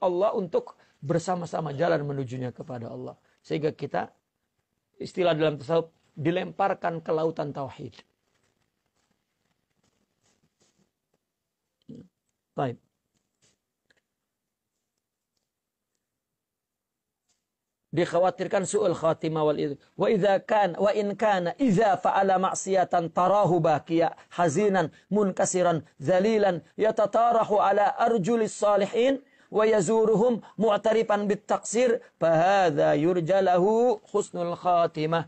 Allah untuk bersama-sama jalan menujunya kepada Allah. Sehingga kita, istilah dalam tasawuf, dilemparkan ke lautan tauhid. Baik. Dikhawatirkan su'ul khatimah wa in kana idza fa'ala ma'siyatan tarahu bakiya hazinan munkasiran zalilan yatatarahu ala arjulis salihin wa yazuruhum mu'tarifan bit taqsir fa hadza yurjalahu husnul khatimah.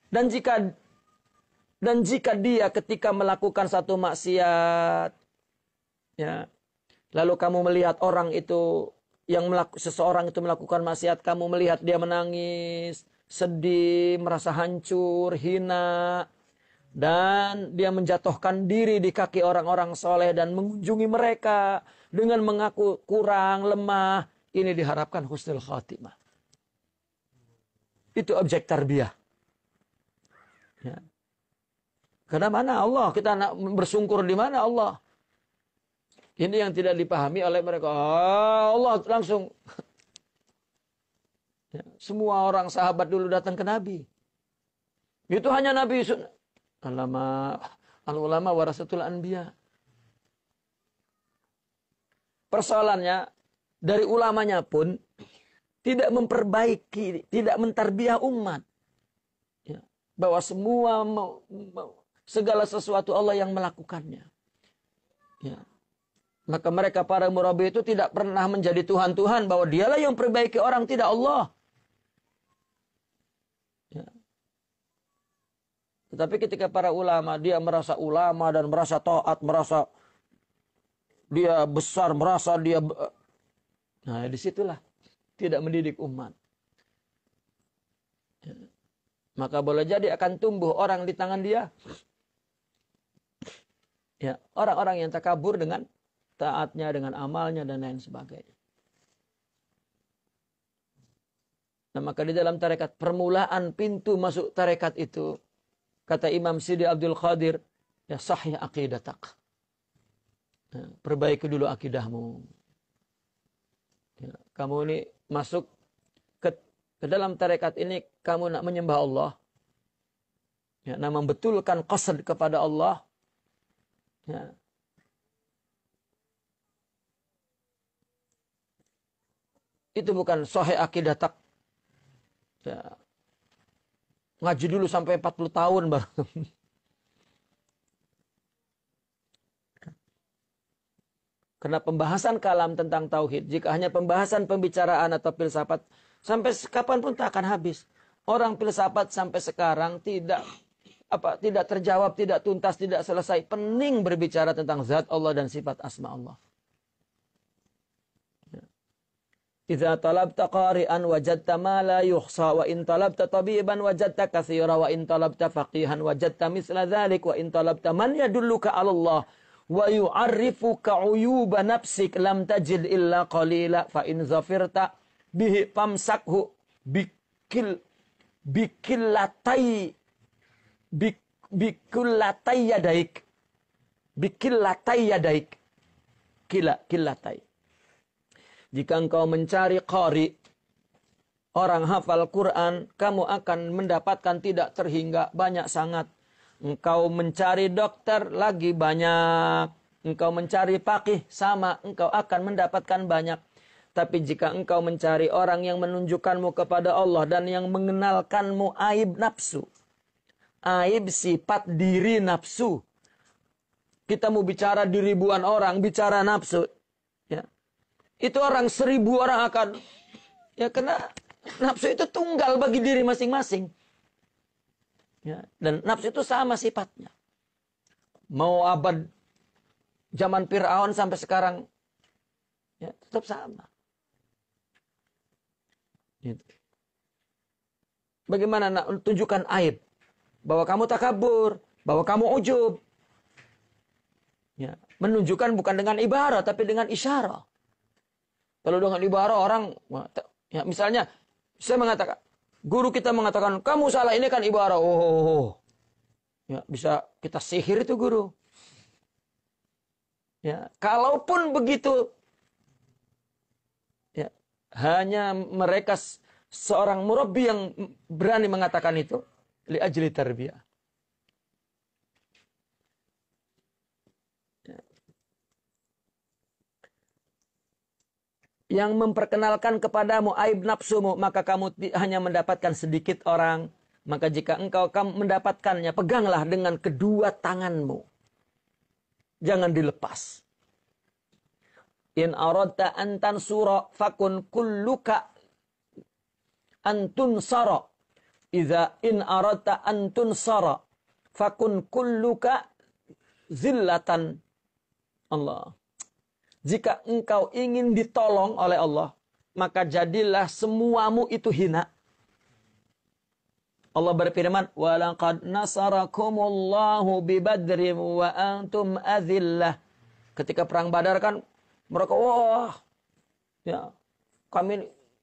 Dan jika dia ketika melakukan satu maksiat, ya, lalu kamu melihat orang itu seseorang itu melakukan maksiat, kamu melihat dia menangis, sedih, merasa hancur, hina, Dan dia menjatuhkan diri di kaki orang-orang soleh dan mengunjungi mereka dengan mengaku kurang, lemah. Ini diharapkan husnul khatimah. Itu objek tarbiyah. Ya. Karena mana Allah? Kita nak bersungkur di mana Allah? Ini yang tidak dipahami oleh mereka. Allah langsung. Ya. Semua orang sahabat dulu datang ke Nabi. Itu hanya Nabi al-ulama warasatul anbiya. Persoalannya dari ulamanya pun tidak memperbaiki, tidak mentarbiyah umat. Ya. Bahwa semua segala sesuatu Allah yang melakukannya. Ya. Maka mereka para murabi itu tidak pernah menjadi Tuhan-Tuhan, bahwa dialah yang perbaiki orang, tidak Allah. Ya. Tetapi ketika para ulama, dia merasa ulama dan merasa taat, merasa dia besar, merasa dia... Nah, disitulah tidak mendidik umat. Ya. Maka boleh jadi akan tumbuh orang di tangan dia. Ya, orang-orang yang takabur dengan taatnya, dengan amalnya, dan lain sebagainya. Nah, maka di dalam tarekat, permulaan pintu masuk tarekat itu, kata Imam Sidi Abdul Qadir, ya sahih aqidatak. Nah, perbaiki dulu akidahmu. Ya, kamu ini masuk ke dalam tarekat ini, kamu nak menyembah Allah. Ya, nak membetulkan qasad kepada Allah. Ya. Itu bukan sahih aqidatak. Ya. Ngaji dulu sampai 40 tahun baru. Karena pembahasan kalam tentang tauhid, jika hanya pembahasan pembicaraan atau filsafat, sampai kapanpun tak akan habis. Orang filsafat sampai sekarang tidak terjawab, tidak tuntas, tidak selesai. Pening berbicara tentang zat Allah dan sifat asma Allah. Idza talabta qari'an wajadta ma la yuhsa, wa in talabta tabiban wajadta katsira, wa in talabta faqihan wajadta misla dzalik, wa in talabta man yadulluka 'ala Allah wa yu'arrifuka 'uyuba nafsik lam tajid illa qalila, fa in zafirta bihi famsakhu bikillatai yadaik killatai. Jika engkau mencari qari, orang hafal Quran, kamu akan mendapatkan tidak terhingga, banyak sangat. Engkau mencari dokter, lagi banyak. Engkau mencari faqih, sama, engkau akan mendapatkan banyak. Tapi jika engkau mencari orang yang menunjukkanmu kepada Allah dan yang mengenalkanmu aib nafsu, aib sifat diri nafsu. Kita mau bicara di ribuan orang, bicara nafsu. Ya. Itu orang 1000 orang akan, ya karena nafsu itu tunggal bagi diri masing-masing. Ya, dan nafsu itu sama sifatnya. Mau abad zaman Fir'aun sampai sekarang, ya tetap sama. Gitu. Bagaimana nak tunjukkan aib? Bahwa kamu takabur, bahwa kamu ujub. Ya, menunjukkan bukan dengan ibarat, tapi dengan isyarah. Kalau dengan ibarat orang, ya misalnya saya mengatakan, guru kita mengatakan, kamu salah, ini kan ibarat. Ya, bisa kita sihir itu guru. Ya, kalaupun begitu, ya, hanya mereka seorang murabbi yang berani mengatakan itu, li ajli tarbiyah. Yang memperkenalkan kepadamu aib nafsumu, maka kamu hanya mendapatkan sedikit orang. Maka jika engkau mendapatkannya, peganglah dengan kedua tanganmu. Jangan dilepas. In aradta an tansura fakun kulluka antun sara. Idza in aradta an tunsara fakun kulluka zillatan. Allah. Jika engkau ingin ditolong oleh Allah, maka jadilah semuamu itu hina. Allah berfirman, "Walaqad nasarakumullahu bi Badrin wa antum adhillah." Ketika perang Badar kan mereka wah ya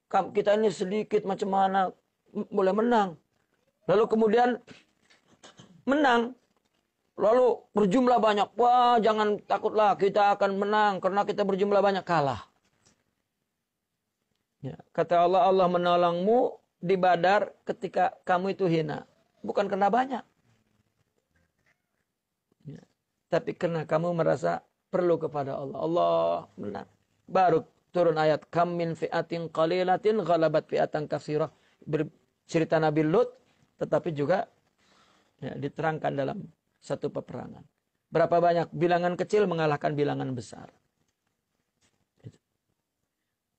kita ini sedikit macam mana boleh menang. Lalu kemudian menang. Lalu berjumlah banyak. Wah, jangan takutlah, kita akan menang karena kita berjumlah banyak. Kalah. Ya, kata Allah, Allah menolongmu di Badar ketika kamu itu hina. Bukan karena banyak. Ya, tapi karena kamu merasa perlu kepada Allah. Allah menang. Baru turun ayat, kam min fi'atin qalilatin ghalabat fi'atan katsirah. Cerita Nabi Lut, tetapi juga ya, diterangkan dalam satu peperangan. Berapa banyak bilangan kecil mengalahkan bilangan besar.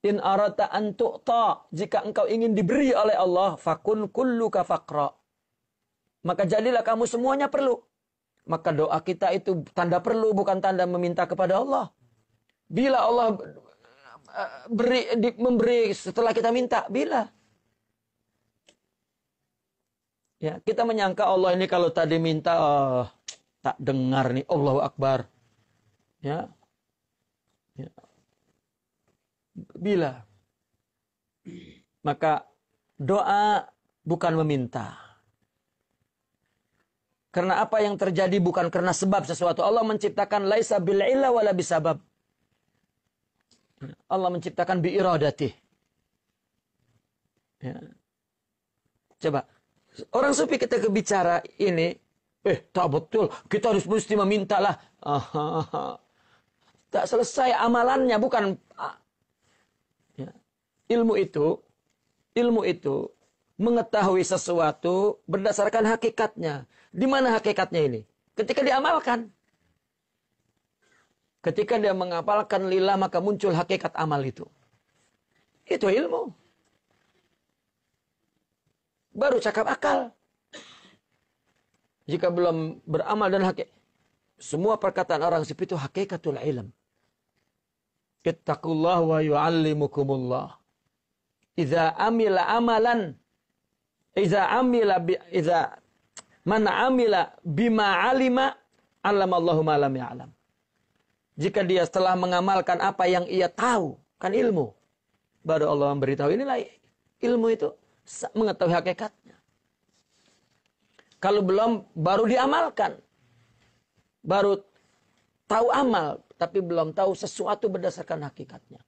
In arata an tu'ta, jika engkau ingin diberi oleh Allah, fakun kulluka faqra. Maka jadilah kamu semuanya perlu. Maka doa kita itu tanda perlu, bukan tanda meminta kepada Allah. Bila Allah memberi setelah kita minta, bila? Ya, kita menyangka Allah ini kalau tadi minta, tak dengar nih, Allahu Akbar. Ya. Ya. Bila? Maka doa bukan meminta. Karena apa yang terjadi bukan karena sebab sesuatu. Allah menciptakan laisa bil illa wala bisabab. Allah menciptakan bi iradatih. Ya. Coba orang sufi ketika bicara ini, tak betul, kita harus mesti memintalah. Tak selesai amalannya, bukan. Ya. Ilmu itu mengetahui sesuatu berdasarkan hakikatnya. Di mana hakikatnya ini? Ketika diamalkan. Ketika dia mengamalkan lillah, maka muncul hakikat amal itu. Itu ilmu. Baru cakap akal. Jika belum beramal dan hakikat. Semua perkataan orang seperti itu hakikatul ilm. Ittaqullah wa yu'allimukumullah. Iza amila amalan. Man amila bima alima. Allamallahu ma lam ya'lam. Jika dia setelah mengamalkan apa yang ia tahu. Kan ilmu. Baru Allah memberitahu. Inilah ilmu itu. Mengetahui hakikatnya. Kalau belum, baru diamalkan. Baru tahu amal, tapi belum tahu sesuatu berdasarkan hakikatnya.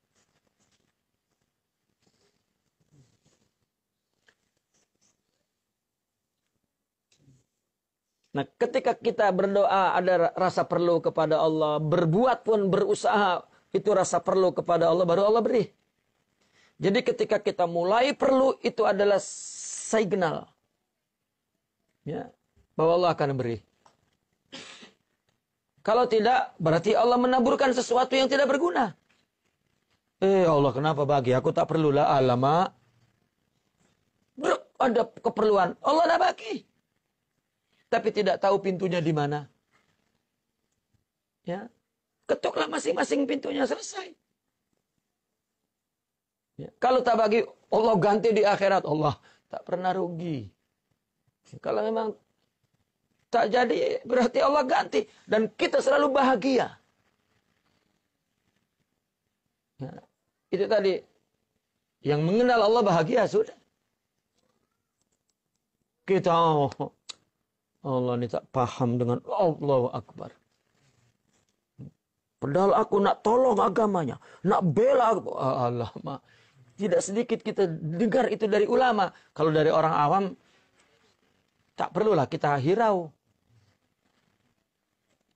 Nah, ketika kita berdoa ada rasa perlu kepada Allah, berbuat pun berusaha itu rasa perlu kepada Allah, baru Allah beri. Jadi ketika kita mulai perlu, itu adalah signal. Ya, bahwa Allah akan beri. Kalau tidak, berarti Allah menaburkan sesuatu yang tidak berguna. Allah kenapa bagi? Aku tak perlulah. Alamak. Ada keperluan. Allah dah bagi. Tapi tidak tahu pintunya di mana. Ya, ketuklah masing-masing pintunya, selesai. Ya. Kalau tak bagi, Allah ganti di akhirat. Allah tak pernah rugi. Kalau memang tak jadi, berarti Allah ganti. Dan kita selalu bahagia. Ya. Itu tadi. Yang mengenal Allah bahagia, sudah. Kita, Allah ini tak paham dengan Allahu Akbar. Padahal aku nak tolong agamanya. Nak bela. Allah. Tidak sedikit kita dengar itu dari ulama. Kalau dari orang awam, tak perlulah kita hirau.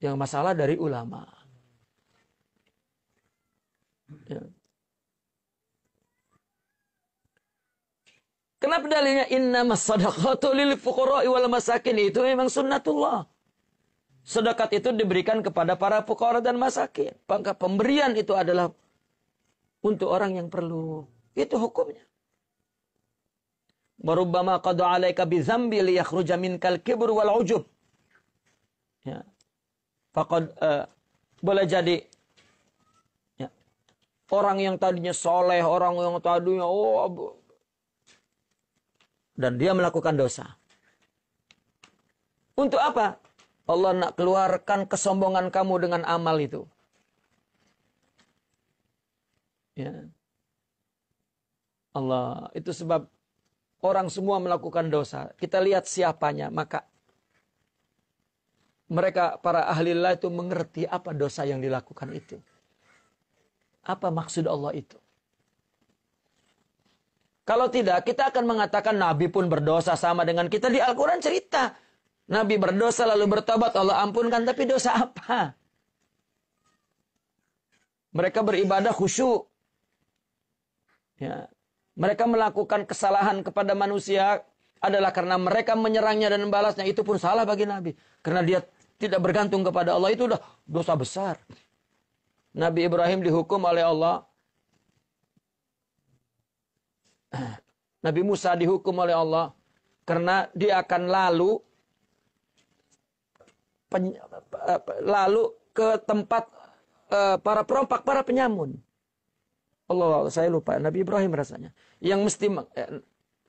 Yang masalah dari ulama. Ya. Kenapa dalilnya innamas shadaqatu lil fuqara'i wal masakin? Itu memang sunnatullah. Sedekah itu diberikan kepada para fuqara dan masakin. Maka pemberian itu adalah untuk orang yang perlu. Itu hukumnya. Warubbama qada 'alaika bi dzambi li yakhruja minkal kibru wal 'ujub. Ya. Faqad boleh jadi ya, orang yang tadinya soleh, orang yang tadinya dan dia melakukan dosa. Untuk apa? Allah nak keluarkan kesombongan kamu dengan amal itu. Ya. Allah, itu sebab orang semua melakukan dosa. Kita lihat siapanya, maka mereka para ahli Allah itu mengerti apa dosa yang dilakukan itu. Apa maksud Allah itu? Kalau tidak, kita akan mengatakan Nabi pun berdosa sama dengan kita. Di Al-Quran cerita. Nabi berdosa lalu bertobat, Allah ampunkan. Tapi dosa apa? Mereka beribadah khusyuk. Ya. Mereka melakukan kesalahan kepada manusia adalah karena mereka menyerangnya dan membalasnya. Itu pun salah bagi Nabi. Karena dia tidak bergantung kepada Allah. Itu udah dosa besar. Nabi Ibrahim dihukum oleh Allah. Nabi Musa dihukum oleh Allah karena dia akan lalu ke tempat para perompak, para penyamun. Allah, saya lupa. Nabi Ibrahim rasanya yang mesti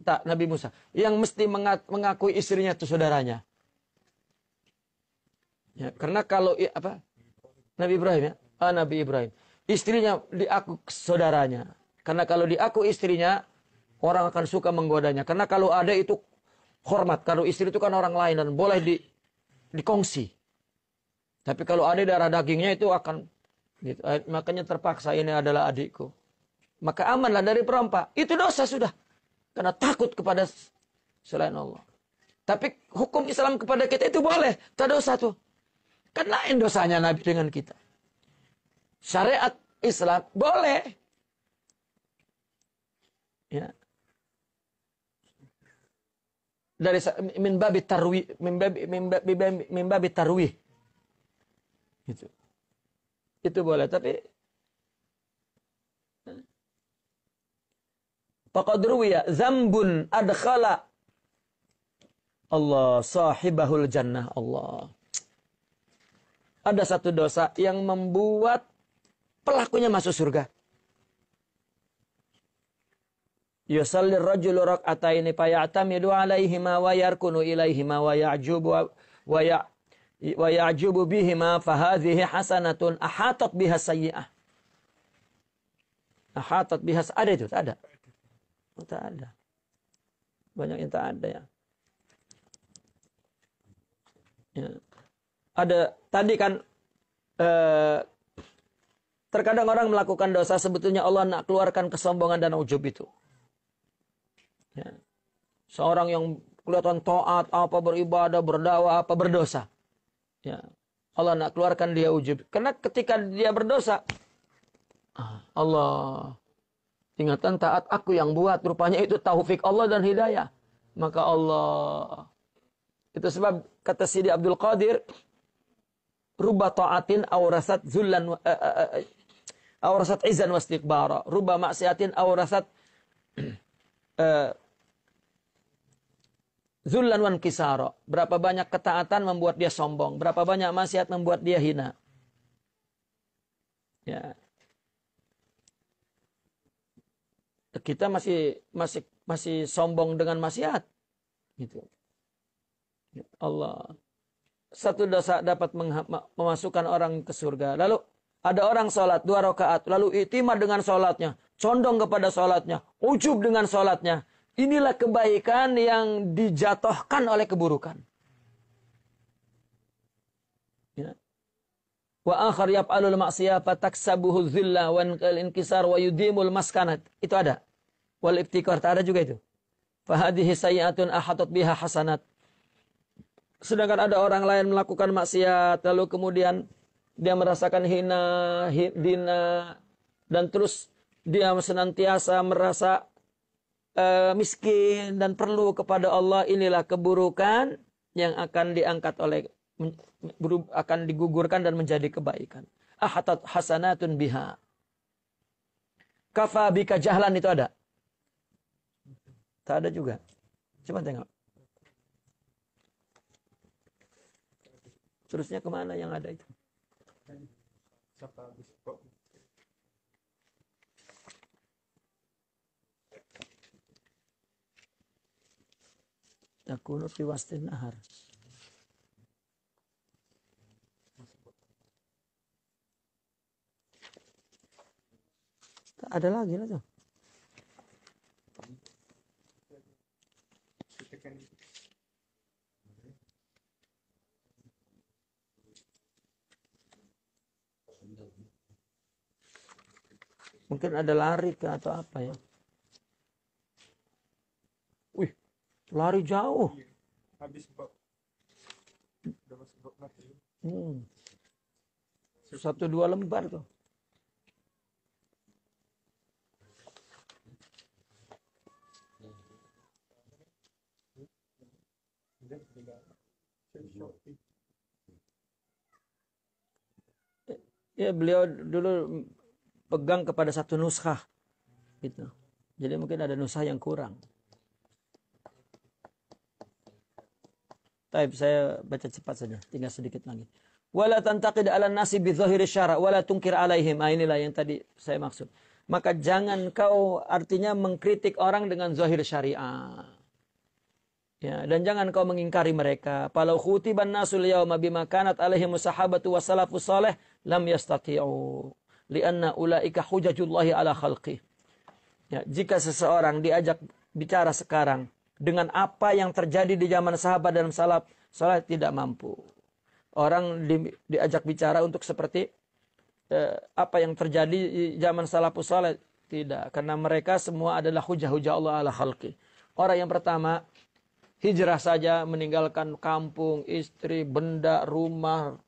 Nabi Musa yang mesti mengakui istrinya itu saudaranya. Ya, karena kalau Nabi Ibrahim ya, Nabi Ibrahim istrinya diaku saudaranya. Karena kalau diaku istrinya, orang akan suka menggodanya. Karena kalau ada itu hormat. Kalau istri itu kan orang lain dan boleh dikongsi. Tapi kalau ada darah dagingnya itu akan gitu. Makanya terpaksa ini adalah adikku. Maka amanlah dari perompak. Itu dosa sudah. Karena takut kepada selain Allah. Tapi hukum Islam kepada kita itu boleh. Tak dosa tuh. Kan lain dosanya Nabi dengan kita. Syariat Islam boleh. Ya. Dari min babi tarwih, min babi tarwih. Itu boleh, tapi faqad ruwiya dzambun adkhala Allah sahibahul jannah. Allah. Ada satu dosa yang membuat pelakunya masuk surga. Yusallir rajulu rak'ataini fayatamidu alaihima wa yarkunu ilaihima wa ya'jubu bihima fahadhihi hasanatun ahatat biha sayyi'ah. Ahatat biha ada itu? Tak ada. Oh, tak ada. Banyak yang tak ada ya. Ya. Ada tadi kan terkadang orang melakukan dosa sebetulnya Allah nak keluarkan kesombongan dan ujub itu. Ya. Seorang yang kelihatan taat, apa beribadah, berdakwah, apa berdosa. Ya. Allah nak keluarkan dia ujub. Karena ketika dia berdosa, Allah, ingatan taat aku yang buat. Rupanya itu taufik Allah dan hidayah. Maka Allah. Itu sebab kata Sidi Abdul Qadir, rubba ta'atin awrasat zullan awrasat izan wastiqbara. Rubba maksiatin awrasat zullan wan kisara. Berapa banyak ketaatan membuat dia sombong. Berapa banyak maksiat membuat dia hina. Ya. Kita masih sombong dengan maksiat. Gitu. Allah. Satu dosa dapat memasukkan orang ke surga. Lalu ada orang sholat 2 rakaat. Lalu itimad dengan sholatnya. Condong kepada sholatnya. Ujub dengan sholatnya. Inilah kebaikan yang dijatuhkan oleh keburukan. Ya. Wa akhar yaf'alul ma'siyah fataksabuhu dhilla wa inkisar wa yudimul maskanat. Itu ada. Wal iftikar. Tak ada juga itu. Fahadihi sayyi'atun ahatat biha hasanat. Sedangkan ada orang lain melakukan maksiat. Lalu kemudian dia merasakan hina, dina. Dan terus dia senantiasa merasa miskin dan perlu kepada Allah. Inilah keburukan yang akan diangkat oleh, akan digugurkan dan menjadi kebaikan. Ahatat hasanatun biha. Kafa bika jahlan itu ada? Tak ada juga. Coba tengok. Terusnya kemana yang ada itu? Takunu fi wastin nahar. ada lagi lah tuh. Mungkin ada lari ke atau apa ya. Wih, lari jauh. Habis bab. Udah masuk bab mati. 1-2 lembar tuh. Ya, beliau dulu pegang kepada satu nuskhah gitu. Jadi mungkin ada nuskhah yang kurang. Taib, saya baca cepat saja, tinggal sedikit lagi. Wala tantaqid 'ala nasi bi dhahiri syara' wala tunkir 'alaihim. Inilah yang tadi saya maksud. Maka jangan kau artinya mengkritik orang dengan zahir syariah. Ya, dan jangan kau mengingkari mereka. Falau khutiban nasul yauma bima kanat alaihim sahabatu wa salafus salih lam yastati'u lianna ulaika hujajullahi ala khalqi. Ya, jika seseorang diajak bicara sekarang dengan apa yang terjadi di zaman sahabat dan salaf salih, tidak mampu. Orang diajak bicara untuk seperti apa yang terjadi di zaman salafus salih, tidak, karena mereka semua adalah hujah-hujah Allah ala khalqi. Orang yang pertama hijrah saja, meninggalkan kampung, istri, benda, rumah,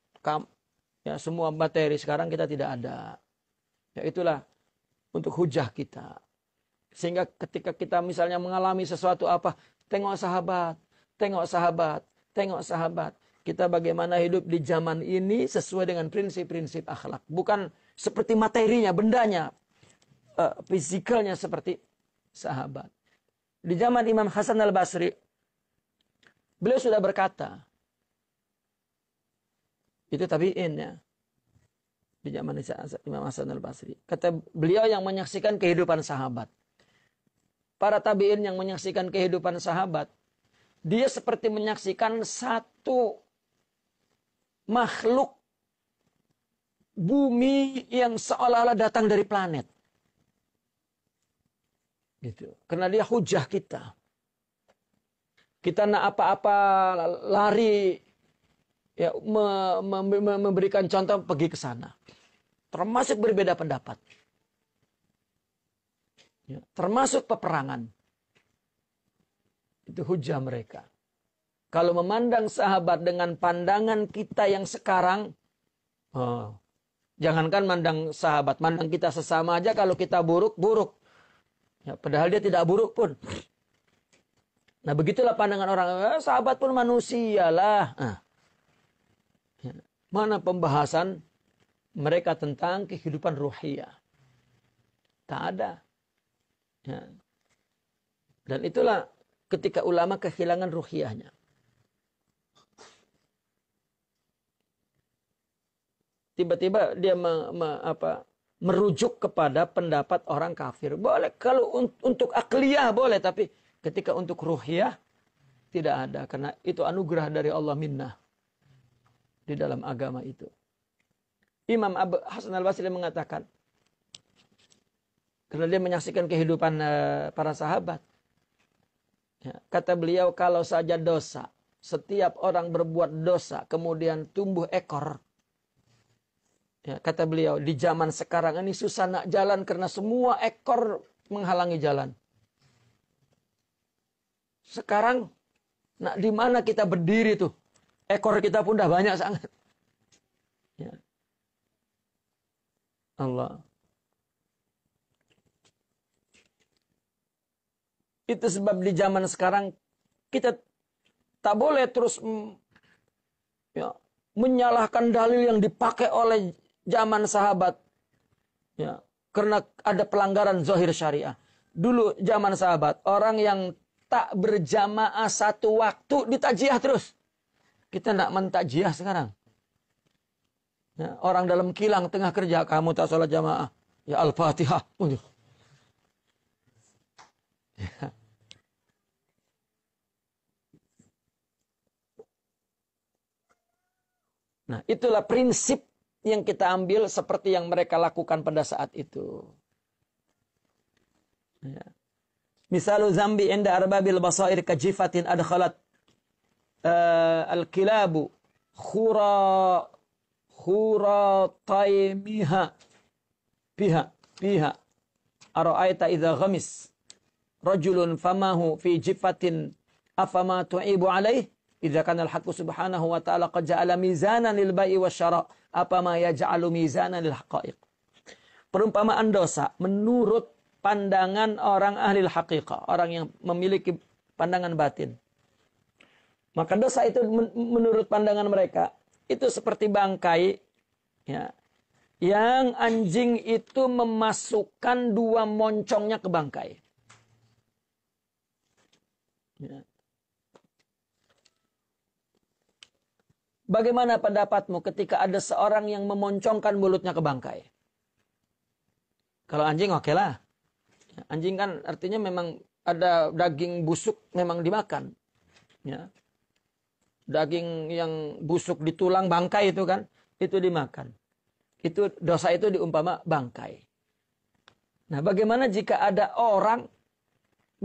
ya, semua materi. Sekarang kita tidak ada. Ya, itulah untuk hujah kita. Sehingga ketika kita misalnya mengalami sesuatu apa, tengok sahabat, tengok sahabat, tengok sahabat. Kita bagaimana hidup di zaman ini sesuai dengan prinsip-prinsip akhlak. Bukan seperti materinya, bendanya, fisikalnya seperti sahabat. Di zaman Imam Hasan al-Basri, beliau sudah berkata, itu tabi'in ya, di zaman Imam Hasan al-Basri. Kata beliau yang menyaksikan kehidupan sahabat. Para tabi'in yang menyaksikan kehidupan sahabat, dia seperti menyaksikan satu makhluk bumi yang seolah-olah datang dari planet. Gitu. Karena dia hujah kita. Kita nak apa-apa lari, ya, memberikan contoh, pergi ke sana. Termasuk berbeda pendapat. Ya, termasuk peperangan. Itu hujah mereka. Kalau memandang sahabat dengan pandangan kita yang sekarang, jangankan mandang sahabat, mandang kita sesama aja, kalau kita buruk, buruk. Ya, padahal dia tidak buruk pun. Nah, begitulah pandangan orang, sahabat pun manusia lah. Ya. Mana pembahasan mereka tentang kehidupan ruhiyah? Tak ada. Ya. Dan itulah ketika ulama kehilangan ruhiyahnya. Tiba-tiba dia merujuk kepada pendapat orang kafir. Boleh, kalau untuk akliyah boleh, tapi ketika untuk ruhiyah tidak ada, karena itu anugerah dari Allah, minnah di dalam agama itu. Imam Hasan al-Basri mengatakan, karena dia menyaksikan kehidupan para sahabat, ya, kata beliau, kalau saja dosa, setiap orang berbuat dosa kemudian tumbuh ekor, ya, kata beliau, di zaman sekarang ini susah nak jalan karena semua ekor menghalangi jalan. Sekarang, nak di mana kita berdiri tuh? Ekor kita pun dah banyak sangat. Ya. Allah. Itu sebab di zaman sekarang kita tak boleh terus ya, menyalahkan dalil yang dipakai oleh zaman sahabat. Ya, karena ada pelanggaran zahir syariah. Dulu zaman sahabat, orang yang tak berjamaah satu waktu ditakjiah terus. Kita tidak mentakjiah sekarang. Ya, orang dalam kilang tengah kerja, kamu tak sholat jamaah. Ya, Al-Fatihah. Ya. Nah, itulah prinsip yang kita ambil seperti yang mereka lakukan pada saat itu. Ya. Misalu zambi inda arbabil basair kajifatin adkhalat al-kilabu khurataimiha piha ara'aita idza ghamis rajulun famahu fi jifatin afama tu'ibu alaih idza kana al-haqqu subhanahu wa ta'ala qad ja'ala mizanan lil bai'i wasyara' apama yaj'alu mizanan lil haqa'iq. Perumpamaan dosa menurut pandangan orang ahli haqiqah, orang yang memiliki pandangan batin. Maka dosa itu menurut pandangan mereka itu seperti bangkai, ya, yang anjing itu memasukkan dua moncongnya ke bangkai. Ya. Bagaimana pendapatmu ketika ada seorang yang memoncongkan mulutnya ke bangkai? Kalau anjing oke lah. Anjing kan artinya memang ada daging busuk memang dimakan. Ya. Daging yang busuk di tulang bangkai itu kan, itu dimakan. Itu dosa itu diumpama bangkai. Nah, bagaimana jika ada orang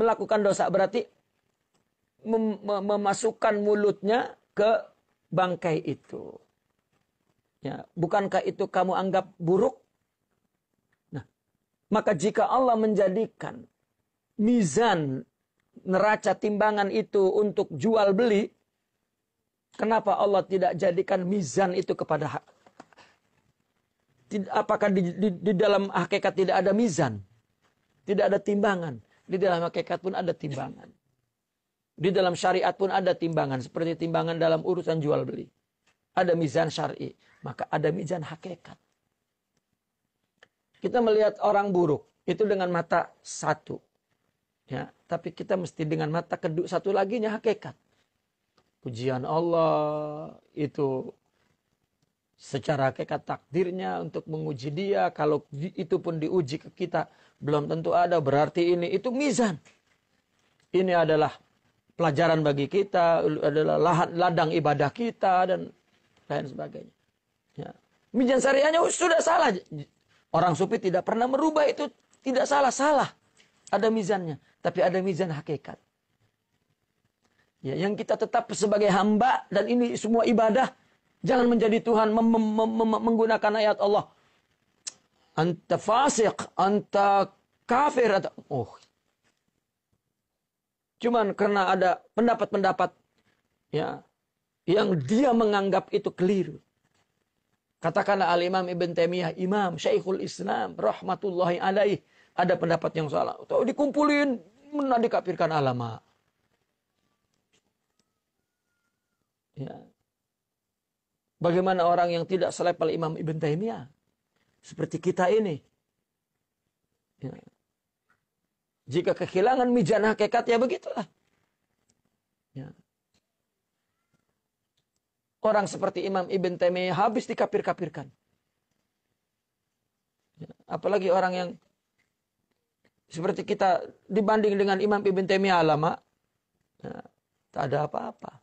melakukan dosa berarti memasukkan mulutnya ke bangkai itu. Ya, bukankah itu kamu anggap buruk? Nah, maka jika Allah menjadikan mizan neraca timbangan itu untuk jual beli, kenapa Allah tidak jadikan mizan itu kepada hak? Apakah di dalam hakikat tidak ada mizan? Tidak ada timbangan. Di dalam hakikat pun ada timbangan. Di dalam syariat pun ada timbangan. Seperti timbangan dalam urusan jual beli. Ada mizan syar'i. Maka ada mizan hakikat. Kita melihat orang buruk. Itu dengan mata satu. Ya, tapi kita mesti dengan mata kedua satu laginya hakikat. Pujian Allah itu secara hakikat takdirnya untuk menguji dia. Kalau itu pun diuji ke kita belum tentu ada. Berarti ini itu mizan. Ini adalah pelajaran bagi kita. Adalah ladang ibadah kita dan lain sebagainya. Ya. Mizan syariahnya sudah salah. Orang sufi tidak pernah merubah itu. Tidak salah. Ada mizannya. Tapi ada mizan hakikat. Ya, yang kita tetap sebagai hamba dan ini semua ibadah. Jangan menjadi Tuhan menggunakan ayat Allah. Anta fasik, anta kafir. Cuman karena ada pendapat-pendapat ya, yang dia menganggap itu keliru. Katakanlah Al-Imam Ibn Taimiyah, Imam Syekhul Islam, rahmatullahi alaih. Ada pendapat yang salah. Atau dikumpulin, dikafirkan ulama. Ya. Bagaimana orang yang tidak selevel Imam Ibn Taimiyah? Seperti kita ini. Ya. Jika kehilangan mizan hakikat, ya begitulah. Ya. Orang seperti Imam Ibn Taimiyah habis dikafir-kafirkan. Ya. Apalagi orang yang seperti kita dibanding dengan Imam Ibn Taimiyah ulama, ya, tak ada apa-apa.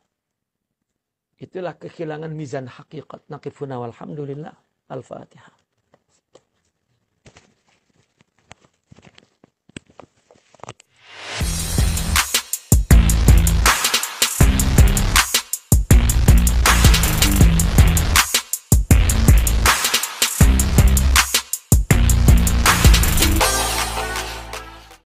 Itulah kehilangan mizan hakikat. Naqifuna walhamdulillah. Al-Fatihah.